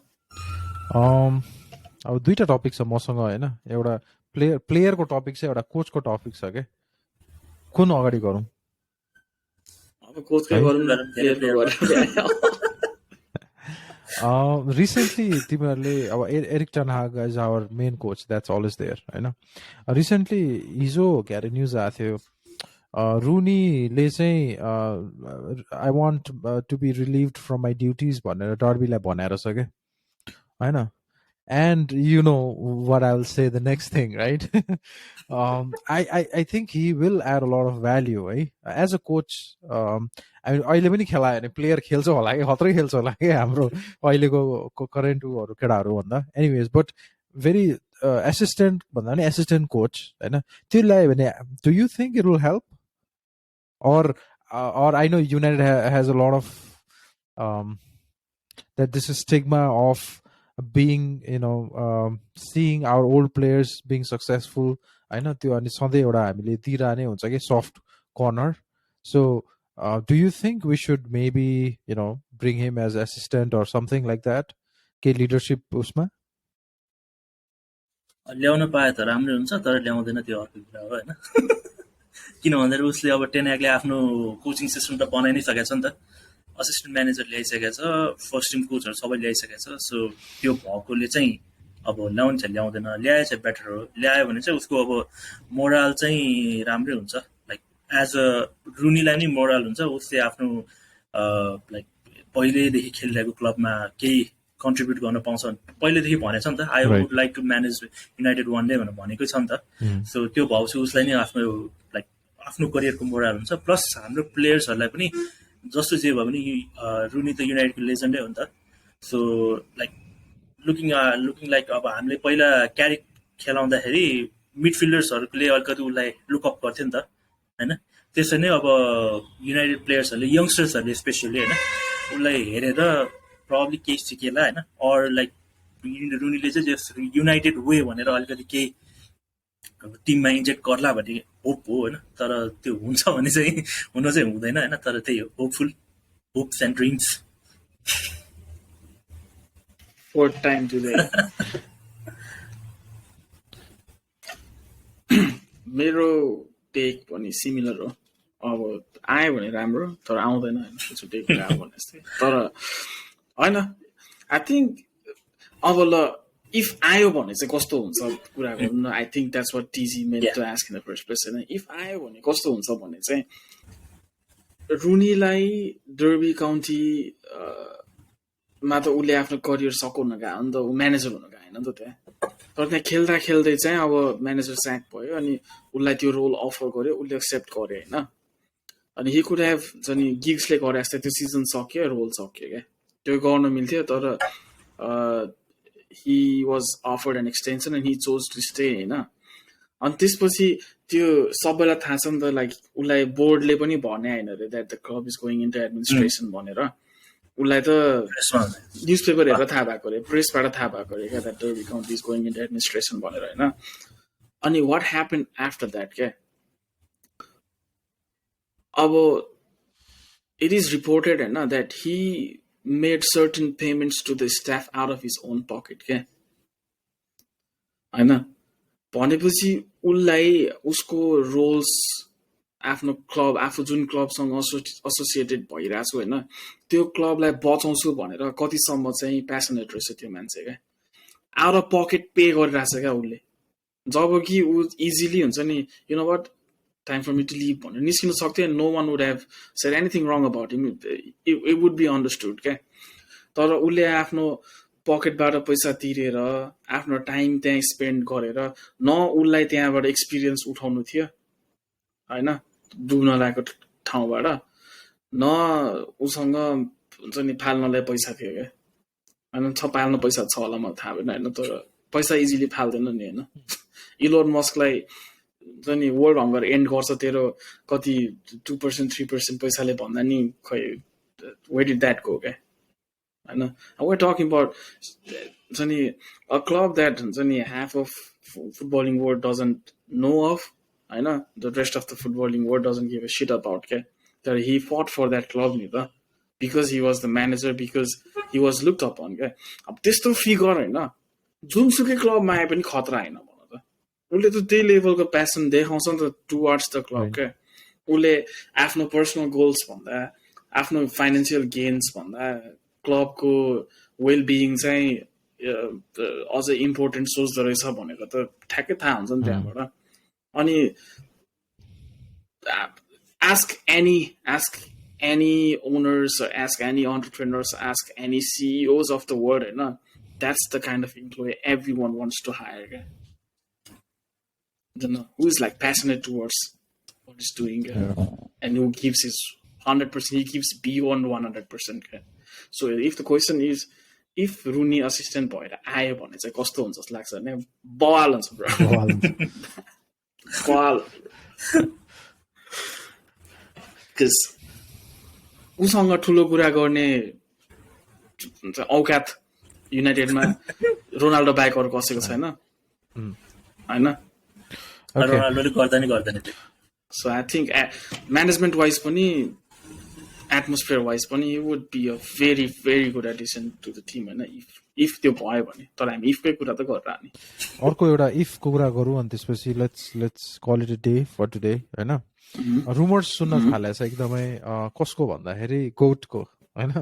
अब दुईवटा टपिक छ मसँग होइन, एउटा प्लेयरको टपिक छ, एउटा कोचको टपिक छ क्या। कुन अगाडि गरौँ? अब कोचकै गरौँ न, Recently, तिमीहरूले अब Eric Ten Hag is our main coach. That's always there, होइन? Recently, हिजो के अरे न्युज आएको थियो. रुनीले चाहिँ I want to be relieved from my duties भनेर डर्बीलाई भनेर छ क्या, होइन? And you know what I will say the next thing, right? I think he will add a lot of value, eh? As a coach. I mean, अहिले पनि खेलायो भने प्लेयर खेल्छ होला कि खत्रै खेल्छ होला कि हाम्रो अहिलेको करेन्ट उहरू केटाहरू भन्दा. Anyways, but very assistant भन्दा पनि assistant coach, होइन? त्यो ल्यायो भने do you think it will help? Or I know United has a lot of that this is stigma of being, seeing our old players being successful. I know त्यो अनि सधैँ एउटा हामीले दिइरहने हुन्छ कि soft corner. So do you think we should maybe, bring him as assistant or something like that? के leadership उसमा? ल्याउन पाए त राम्रै हुन्छ, तर ल्याउँदैन त्यो अर्को कुरा हो होइन. किन भन्दाखेरि उसले अब टेनहागले आफ्नो कोचिङ सिस्टम त बनाइ नै सकेको छ नि त. असिस्टेन्ट म्यानेजर ल्याइसकेको छ, फर्स्ट टिम कोचहरू सबै ल्याइसकेको छ. सो त्यो भएकोले चाहिँ अब ल्याउँछ ल्याउँदैन, ल्याए चाहिँ बेटर हो. ल्यायो भने चाहिँ उसको अब मोरल चाहिँ राम्रै हुन्छ. लाइक एज अ रुनीलाई नि मोरल हुन्छ, उसले आफ्नो लाइक पहिल्यैदेखि खेलिरहेको क्लबमा केही कन्ट्रिब्युट गर्न पाउँछ. पहिलेदेखि भनेछ नि त, I would like to manage United one day भनेर भनेकै छ नि त. सो त्यो भएपछि उसलाई नि आफ्नो लाइक आफ्नो करियरको मोरल हुन्छ. प्लस हाम्रो प्लेयर्सहरूलाई पनि जस्तो जे भयो भने रुनी त युनाइटेडको लेजेन्डै हो नि त. सो लाइक लुकिङ लाइक अब हामीले पहिला क्यारिक खेलाउँदाखेरि मिडफिल्डर्सहरूले अलिकति उसलाई लुकअप गर्थ्यो नि त, होइन? त्यसरी नै अब युनाइटेड प्लेयर्सहरूले, यङ्स्टर्सहरूले स्पेसली होइन, उसलाई हेरेर प्रब्ली केही सिकेला होइन. अर लाइक रुनीले चाहिँ युनाइटेड वे भनेर अलिकति केही टिममा इन्जेक्ट गर्ला भन्ने होप हो होइन. तर त्यो हुन्छ भने चाहिँ हुन चाहिँ हुँदैन होइन. तर त्यही हो, hopes and dreams. Fourth time today. मेरो टेक पनि सिमिलर हो. अब आयो भने राम्रो, तर आउँदैन होइन, छुट्टै कुरा हो भने जस्तै. तर होइन, आई थिङ्क अब ल इफ आयो भने चाहिँ कस्तो हुन्छ कुरा गर्नु. I think that's what TG meant to ask in the first place होइन. इफ आयो भने कस्तो हुन्छ भने चाहिँ रुनीलाई डर्बी काउन्टी मा त उसले आफ्नो करियर सकाउन गयो नि त, ऊ म्यानेजर हुन गएन नि त त्यहाँ. तर त्यहाँ खेल्दा खेल्दै चाहिँ अब म्यानेजर स्याक भयो अनि उसलाई त्यो रोल अफर गर्यो, उसले एक्सेप्ट गर्यो होइन. अनि हि कुड हेभ नि गिग्सले गरे जस्तै त्यो सिजन सक्यो, रोल सक्यो क्या, त्यो गर्न मिल्थ्यो. तर he was offered an extension and he chose to stay होइन. अनि त्यसपछि त्यो सबैलाई थाहा छ नि त, लाइक उसलाई बोर्डले पनि भने होइन अरे that the club is going into administration भनेर. उसलाई त न्युज पेपर हेरेर थाहा भएको अरे, प्रेसबाट थाहा भएको अरे क्या, that Derby County is going into administration भनेर होइन. अनि वाट ह्यापन आफ्टर द्याट क्या, अब इट इज रिपोर्टेड होइन that he made certain payments to the staff out of his own pocket क्या, होइन. भनेपछि उसलाई उसको रोल्स आफ्नो क्लब, आफू जुन क्लबसँग एसोसिएटेड भइरहेको छु होइन, त्यो क्लबलाई बचाउँछु भनेर कतिसम्म चाहिँ प्यासनेट रहेछ त्यो मान्छे क्या. आउट अफ पकेट पे गरिरहेछ क्या उसले. जब कि ऊ इजिली हुन्छ नि, you know what, time for me to leave भनेर निस्किन सक्थ्यो. No one would have said anything wrong about him, it would be understood क्या. तर उसले आफ्नो पकेटबाट पैसा तिरेर आफ्नो टाइम त्यहाँ स्पेन्ड गरेर, न उसलाई त्यहाँबाट एक्सपिरियन्स उठाउनु थियो होइन डुब्न लागेको ठाउँबाट, न उसँग हुन्छ नि फाल्नलाई पैसा थियो क्या होइन. पाल्न पैसा छ होला मलाई थाहा भएन होइन, तर पैसा इजिली फाल्दैन नि होइन. इलोन मस्कलाई हुन्छ नि वर्ल्ड हङ्गर एन्ड गर्छ तेरो कति 2% 3% पैसाले भन्दा नि खै वेयर डिड द्याट गो क्या होइन. वेयर टकिङ अबाउट हुन्छ नि अ क्लब द्याट हुन्छ नि half of footballing world doesn't know of होइन, the rest of the footballing world doesn't give a shit about क्या. तर he fought for that club नि त, because he was the manager, because he was looked upon क्या. अब त्यस्तो फिगर होइन जुनसुकै क्लबमा आए पनि खतरा होइन भन त. उसले त त्यही लेभलको प्यासन देखाउँछ नि त टुवर्ड्स द क्लब क्या. उसले आफ्नो पर्सनल गोल्स भन्दा, आफ्नो फाइनेन्सियल गेन्स भन्दा, क्लबको वेल बिइङ चाहिँ अझ इम्पोर्टेन्ट सोच्दो रहेछ भनेको त ठ्याक्कै थाहा हुन्छ नि त्यहाँबाट. अनि ask any owners, or ask any entrepreneurs, ask any CEOs of the world, होइन, that's the kind of employee everyone wants to hire. Okay? I don't know who is like passionate towards what he's doing, and who gives his 100%. He gives beyond 100%. Okay? So if the question is, if Rooney assistant भएर आयो भने चाहिँ कस्तो हुन्छ जस्तो लाग्छ भने बवाल हुन्छ ब्रो. बवाल. Because उसँग ठुलो कुरा गर्ने औकात युनाइटेडमा रोनाल्डो बाहेक अरू कसैको छैन होइन. रोनाल्डोले गर्दा नि गर्दैन त्यो. So I think management wise पनि एटमोस्फियर वाइज पनि you would be a very very good addition to the team होइन, इफ त्यो भयो भने. तर हामी इफकै कुरा त गरेर हामी अर्को एउटा इफको कुरा गरौँ अनि त्यसपछि let's call it a day for today होइन. रुमर्स सुन्न थालेको छ एकदमै. कसको भन्दाखेरि गोटको होइन.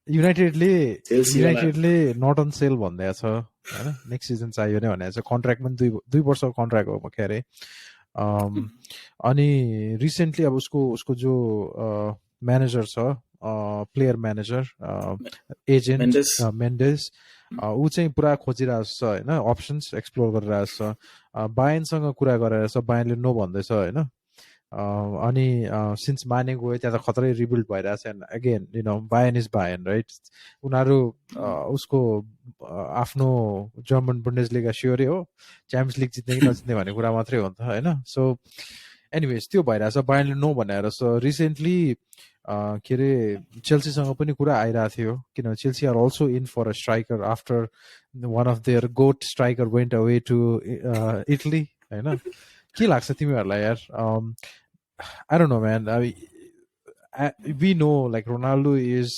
युनाइटेडले नट अन सेल भन्दैछ होइन, नेक्स्ट सिजन चाहियो नै भनेको छ. कन्ट्र्याक्ट पनि दुई वर्षको कन्ट्र्याक्ट हो के अरे. अनि रिसेन्टली अब उसको जो म्यानेजर छ, प्लेयर म्यानेजर एजेन्ट मेन्डेस, ऊ चाहिँ पुरा खोजिरहेको छ होइन, अप्सन्स एक्सप्लोर गरिरहेको छ. बायनसँग कुरा गरेर छ, बायनले नो भन्दैछ होइन. अनि सिन्स माने गयो त्यहाँ त खतरै रिबिल्ड भइरहेछ. And again you know Bayern is Bayern right. उनीहरू उसको आफ्नो जर्मन बुन्डेसलिगा स्योरै हो, च्याम्पियन्स लिग जित्ने कि नजित्ने भन्ने कुरा मात्रै हो नि त होइन. सो एनिवेज त्यो भइरहेछ, बायनले नो भनेर. सो रिसेन्टली के अरे चेल्सीसँग पनि कुरा आइरहेको थियो, किनभने Chelsea are also in for a striker after one of their goat striker went away to Italy होइन. के लाग्छ तिमीहरूलाई यार? I don't know, man. I mean, we know like Ronaldo is,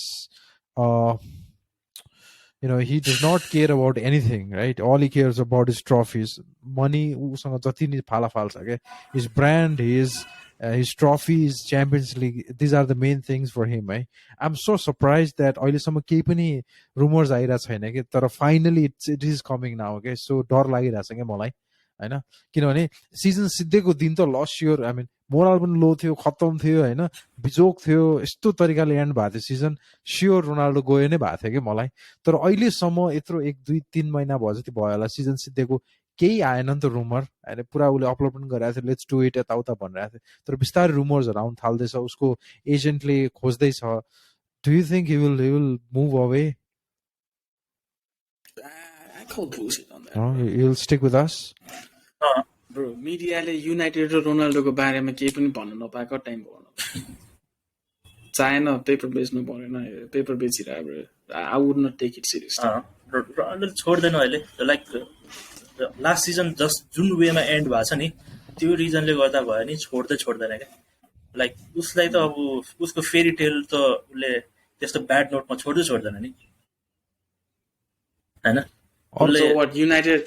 you know, he does not care about anything, right? All he cares about is trophies, money. उसँग जति नि फाला फाल्छ के, his brand, his trophies, Champions League. These are the main things for him, right? I'm so surprised that अहिलेसम्म केही पनि rumors आइरहेको छैन के, तर finally it is coming now. Okay, so डर लागिरहेछ के मलाई होइन. किनभने सिजन सिद्धेको दिन त loss sure, I mean moral पनि लो थियो, खत्तम थियो होइन, बिजोक थियो, यस्तो तरिकाले एन्ड भएको थियो सिजन. स्योर रोनाल्डो गयो नै भएको थियो कि मलाई. तर अहिलेसम्म यत्रो 1-2-3 महिना भयो जति भयो होला सिजन सिद्धेको केही आएन नि त रुमर होइन. पुरा उसले अपलोड पनि गरिरहेको थियो, लेट्स डु इट यताउता भनिरहेको थियो. तर बिस्तारै रुमर्सहरू आउनु थाल्दैछ, उसको एजेन्टले खोज्दैछ. Do you think he will move away? I call bullshit on that. He'll stick with us? Bro मिडियाले युनाइटेड र रोनाल्डोको बारेमा केही पनि भन्नु नपाएको टाइम भयो. चाहेन पेपर बेच्नु परेन, पेपर बेचिरह्यो. I would not take it serious. Ronaldo छोड्दैन अहिले. लाइक लास्ट सिजन जुन वेमा एन्ड भएको छ नि, त्यो रिजनले गर्दा भयो नि छोड्दैन क्या. लाइक उसलाई त अब उसको फेरी टेल त उसले त्यस्तो ब्याड नोटमा छोड्दैन नि होइन. युनाइटेड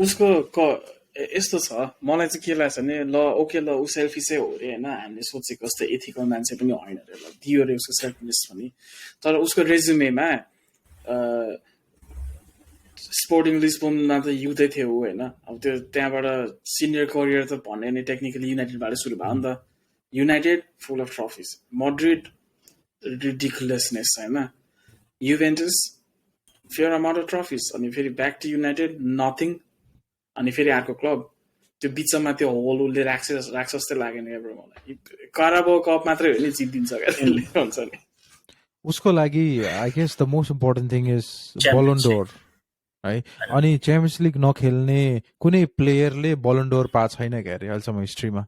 उसको यस्तो छ, मलाई चाहिँ के लाग्छ भने ल ओके ल ऊ सेल्फिसै हो अरे होइन, हामीले सोचेको जस्तो एथिकल मान्छे पनि होइन अरे, ल दियो अरे उसको सेल्फिनेस पनि. तर उसको रेज्युमेमा स्पोर्टिङ लिस्बनमा त युथै थियो होइन. अब त्यो त्यहाँबाट सिनियर करियर त भन्ने नै टेक्निकली युनाइटेडबाट सुरु भयो नि त. युनाइटेड फुल अफ ट्रफिज, मड्रिड रिडिकुलसनेस होइन, युभेन्टस फेयर अमाउन्ट अफ ट्रफिज, अनि फेरि ब्याक टु युनाइटेड नथिङ, अनि फेरि अर्को क्लब. त्यो बिचमा त्यो होल उसले राख्छ जस्तै लागेन क्या ब्रो मलाई. कराबो कप मात्रै हो नि जितिदिन्छ क्या त्यसले हुन्छ नि. उसको लागि I guess the most important thing is Ballon d'Or है. अनि च्याम्पियन्स लिग नखेल्ने कुनै प्लेयरले बलोन डोर पाएको छैन क्या अरे अहिलेसम्म हिस्ट्रीमा.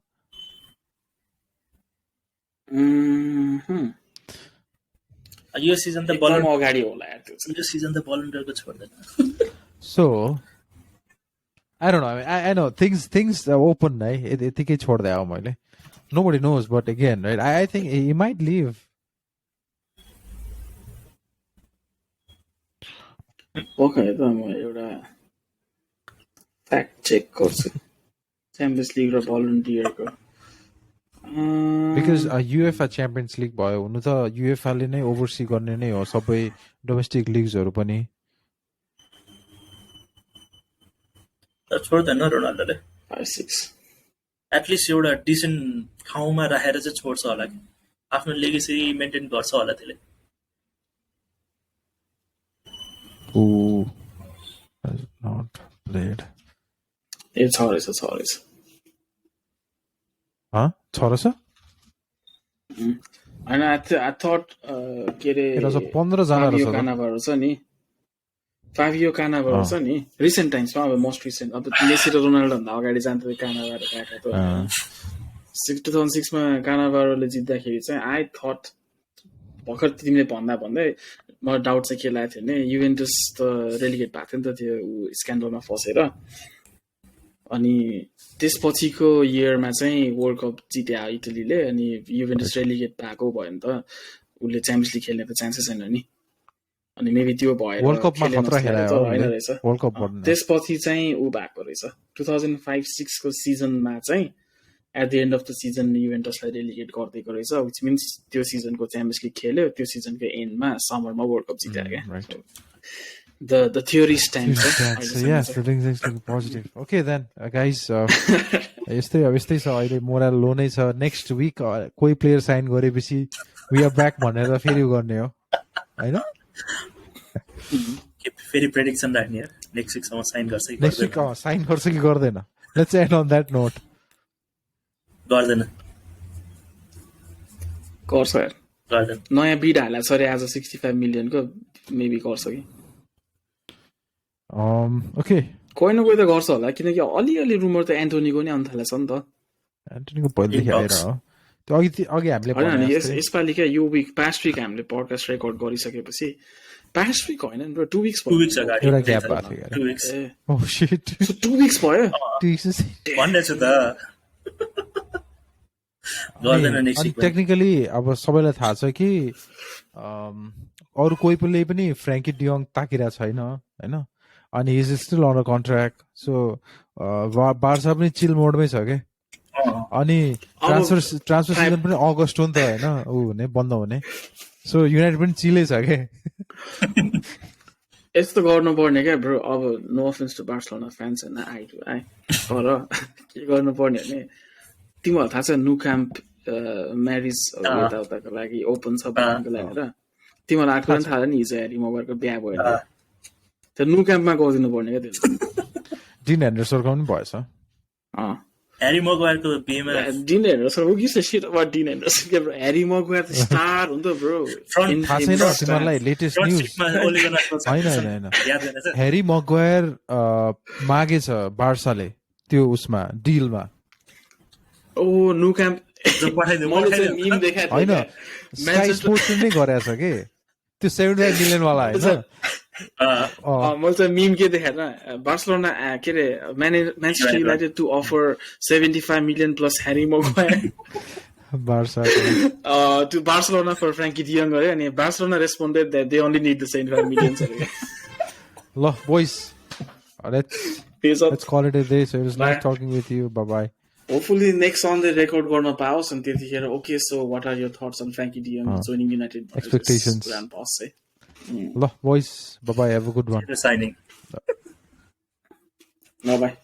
यो सिजन त बलोन अगाडि होला यार, त्यो यो सिजन त बलोन डोरको छोड्दैन. So I don't know. I know things are open, right? यतिकै छोड्दै आऊ मैले. Nobody knows, but again, right? I think he might leave. Okay त म एउटा फ्याक्ट चेक गर्छु च्याम्पियन्स लिग र भलन्टियरको. बिकज युएफए च्याम्पियन्स लिग भयो हुनु त युएफएले नै ओभरसी गर्ने नै हो सबै डोमेस्टिक लिग्सहरू पनि छोड्दैन रोनाल्डोले 5-6 एटलिस्ट एउटा डिसेन्ट ठाउँमा राखेर चाहिँ छोड्छ होला कि आफ्नो लेगेसी मेन्टेन गर्छ होला त्यसले who has not played ए छ रहेछ छ रहेछ होइन I thought के अरे 15 जना रहेछ कानाभारो छ नि फाबियो कानाभारो छ नि रिसेन्ट टाइम्समा अब मोस्ट रिसेन्ट अब मेसी र रोनाल्डो भन्दा अगाडि जान्थ्यो कानाभारो गएको त 2006 मा कानाभारोले जित्दाखेरि चाहिँ आई थट भर्खर तिमीले भन्दै म डाउट चाहिँ के लागेको थियो भने युभेन्टस त रेलिगेट भएको थियो नि त त्यो स्क्यान्डलमा फसेर अनि त्यसपछिको इयरमा चाहिँ वर्ल्ड कप जित्यो इटलीले अनि युभेन्टस रेलिगेट भएको भयो नि त उसले च्याम्पियन्स लिग खेल्ने त चान्सै छैन नि अनि मेबी त्यो भएर वर्ल्ड कपमा खतरा खेलायो होइन रहेछ वर्ल्ड कप त्यसपछि चाहिँ ऊ भएको रहेछ 2005-06 को सिजनमा चाहिँ at the end of the season युभेन्टसलाई रेलिगेट गरिदिएको रहेछ विच मिन्स त्यो सिजनको च्याम्पियन्स लिग खेल्यो त्यो सिजनको एन्डमा समरमा वर्ल्ड कप जित्यो क्या the theory stands. Yes, the things looking positive. Okay then, guys. यस्तै छ अहिले मोरल लो नै छ नेक्स्ट विक कोही प्लेयर साइन गरेपछि वी आर ब्याक भनेर फेरि गर्ने हो हैन फेरि प्रेडिक्सन राख्ने हो नेक्स्ट विक सम्म साइन गर्छ कि नेक्स्ट विक साइन गर्छ कि गर्दैन let's end on that note गर्दैन गर्छ यार गर्दैन नयाँ बिड हाल्ला छ रे आज 65 मिलियन को मेबी गर्छ कि ओके कोही न कोही त गर्छ होला किनकि अलिअलि रुमर त एन्टोनीको नि आउन थालेछ नि त एन्टोनीको पहिलेदेखि आएर हो त्यो अघि हामीले होइन यसपालि क्या यो विक पास्ट विक हामीले पडकास्ट रेकर्ड गरिसकेपछि पास्ट विक होइन नि 2 विक्स भयो 2 विक्स अगाडि एउटा ग्याप भएको थियो 2 विक्स ओह शिट 2 विक्स भयो 2 विक्स भन्ने छु त गर्दैन नेक्स्ट विक टेक्निकली अब सबैलाई थाहा छ कि अरु कोही पनि फ्र्याङ्की डियोङ ताकिरहेको छैन हैन अनि he is still on a contract so Barca पनि चिल मोडमै छ के अनि ट्रान्सफर सिजन पनि अगस्त हो नि त हैन उ हुने बन्द हुने सो युनाइटेड पनि चिलै छ के यस्तो गर्नु पर्ने क्या ब्रो अब no offence to Barcelona fans हैन आई तर के गर्नु पर्ने भने तिमीलाई थाहा छ नु क्याम्प म्यारिज यताउताको लागि ओपन छ भन्नको लागि र तिमीलाई आएको पनि थाहा छ नि हिजो हेरी मोबाइलको बिहा भयो नि त्यो नु क्याम्पमा गरिदिनु पर्ने क्या त्यो डिन हेन्डरसनको पनि भएछ ह्यारी मगवायरको बिहेमा डिन हेन्डरसन who gives a shit about Dean Henderson के ब्रो ह्यारी मगवायर त स्टार हो नि त ब्रो थाहा छैन तिमीलाई लेटेस्ट न्यूज हैन ह्यारी मगवायर मागेछ बार्साले त्यो उसमा डिलमा ओ नु क्याम्प हैन स्काई स्पोर्ट्सले नै गरेछ के त्यो 75 मिलियन वाला हैन मैले चाहिँ मिम के देखाएन बार्सिलोना के अरे Manchester United to offer 75 million plus Harry Maguire Barca to Barcelona for Frenkie de Jong गरे अनि Barcelona responded that they only need the 75 million ल boys let's call it a day so it was nice talking with you bye bye hopefully next Sunday record गर्न पाओस् अनि त्यतिखेर okay so what are your thoughts on Frankie de Jong joining United expectations grand boss ल boys bye bye have a good one signing bye bye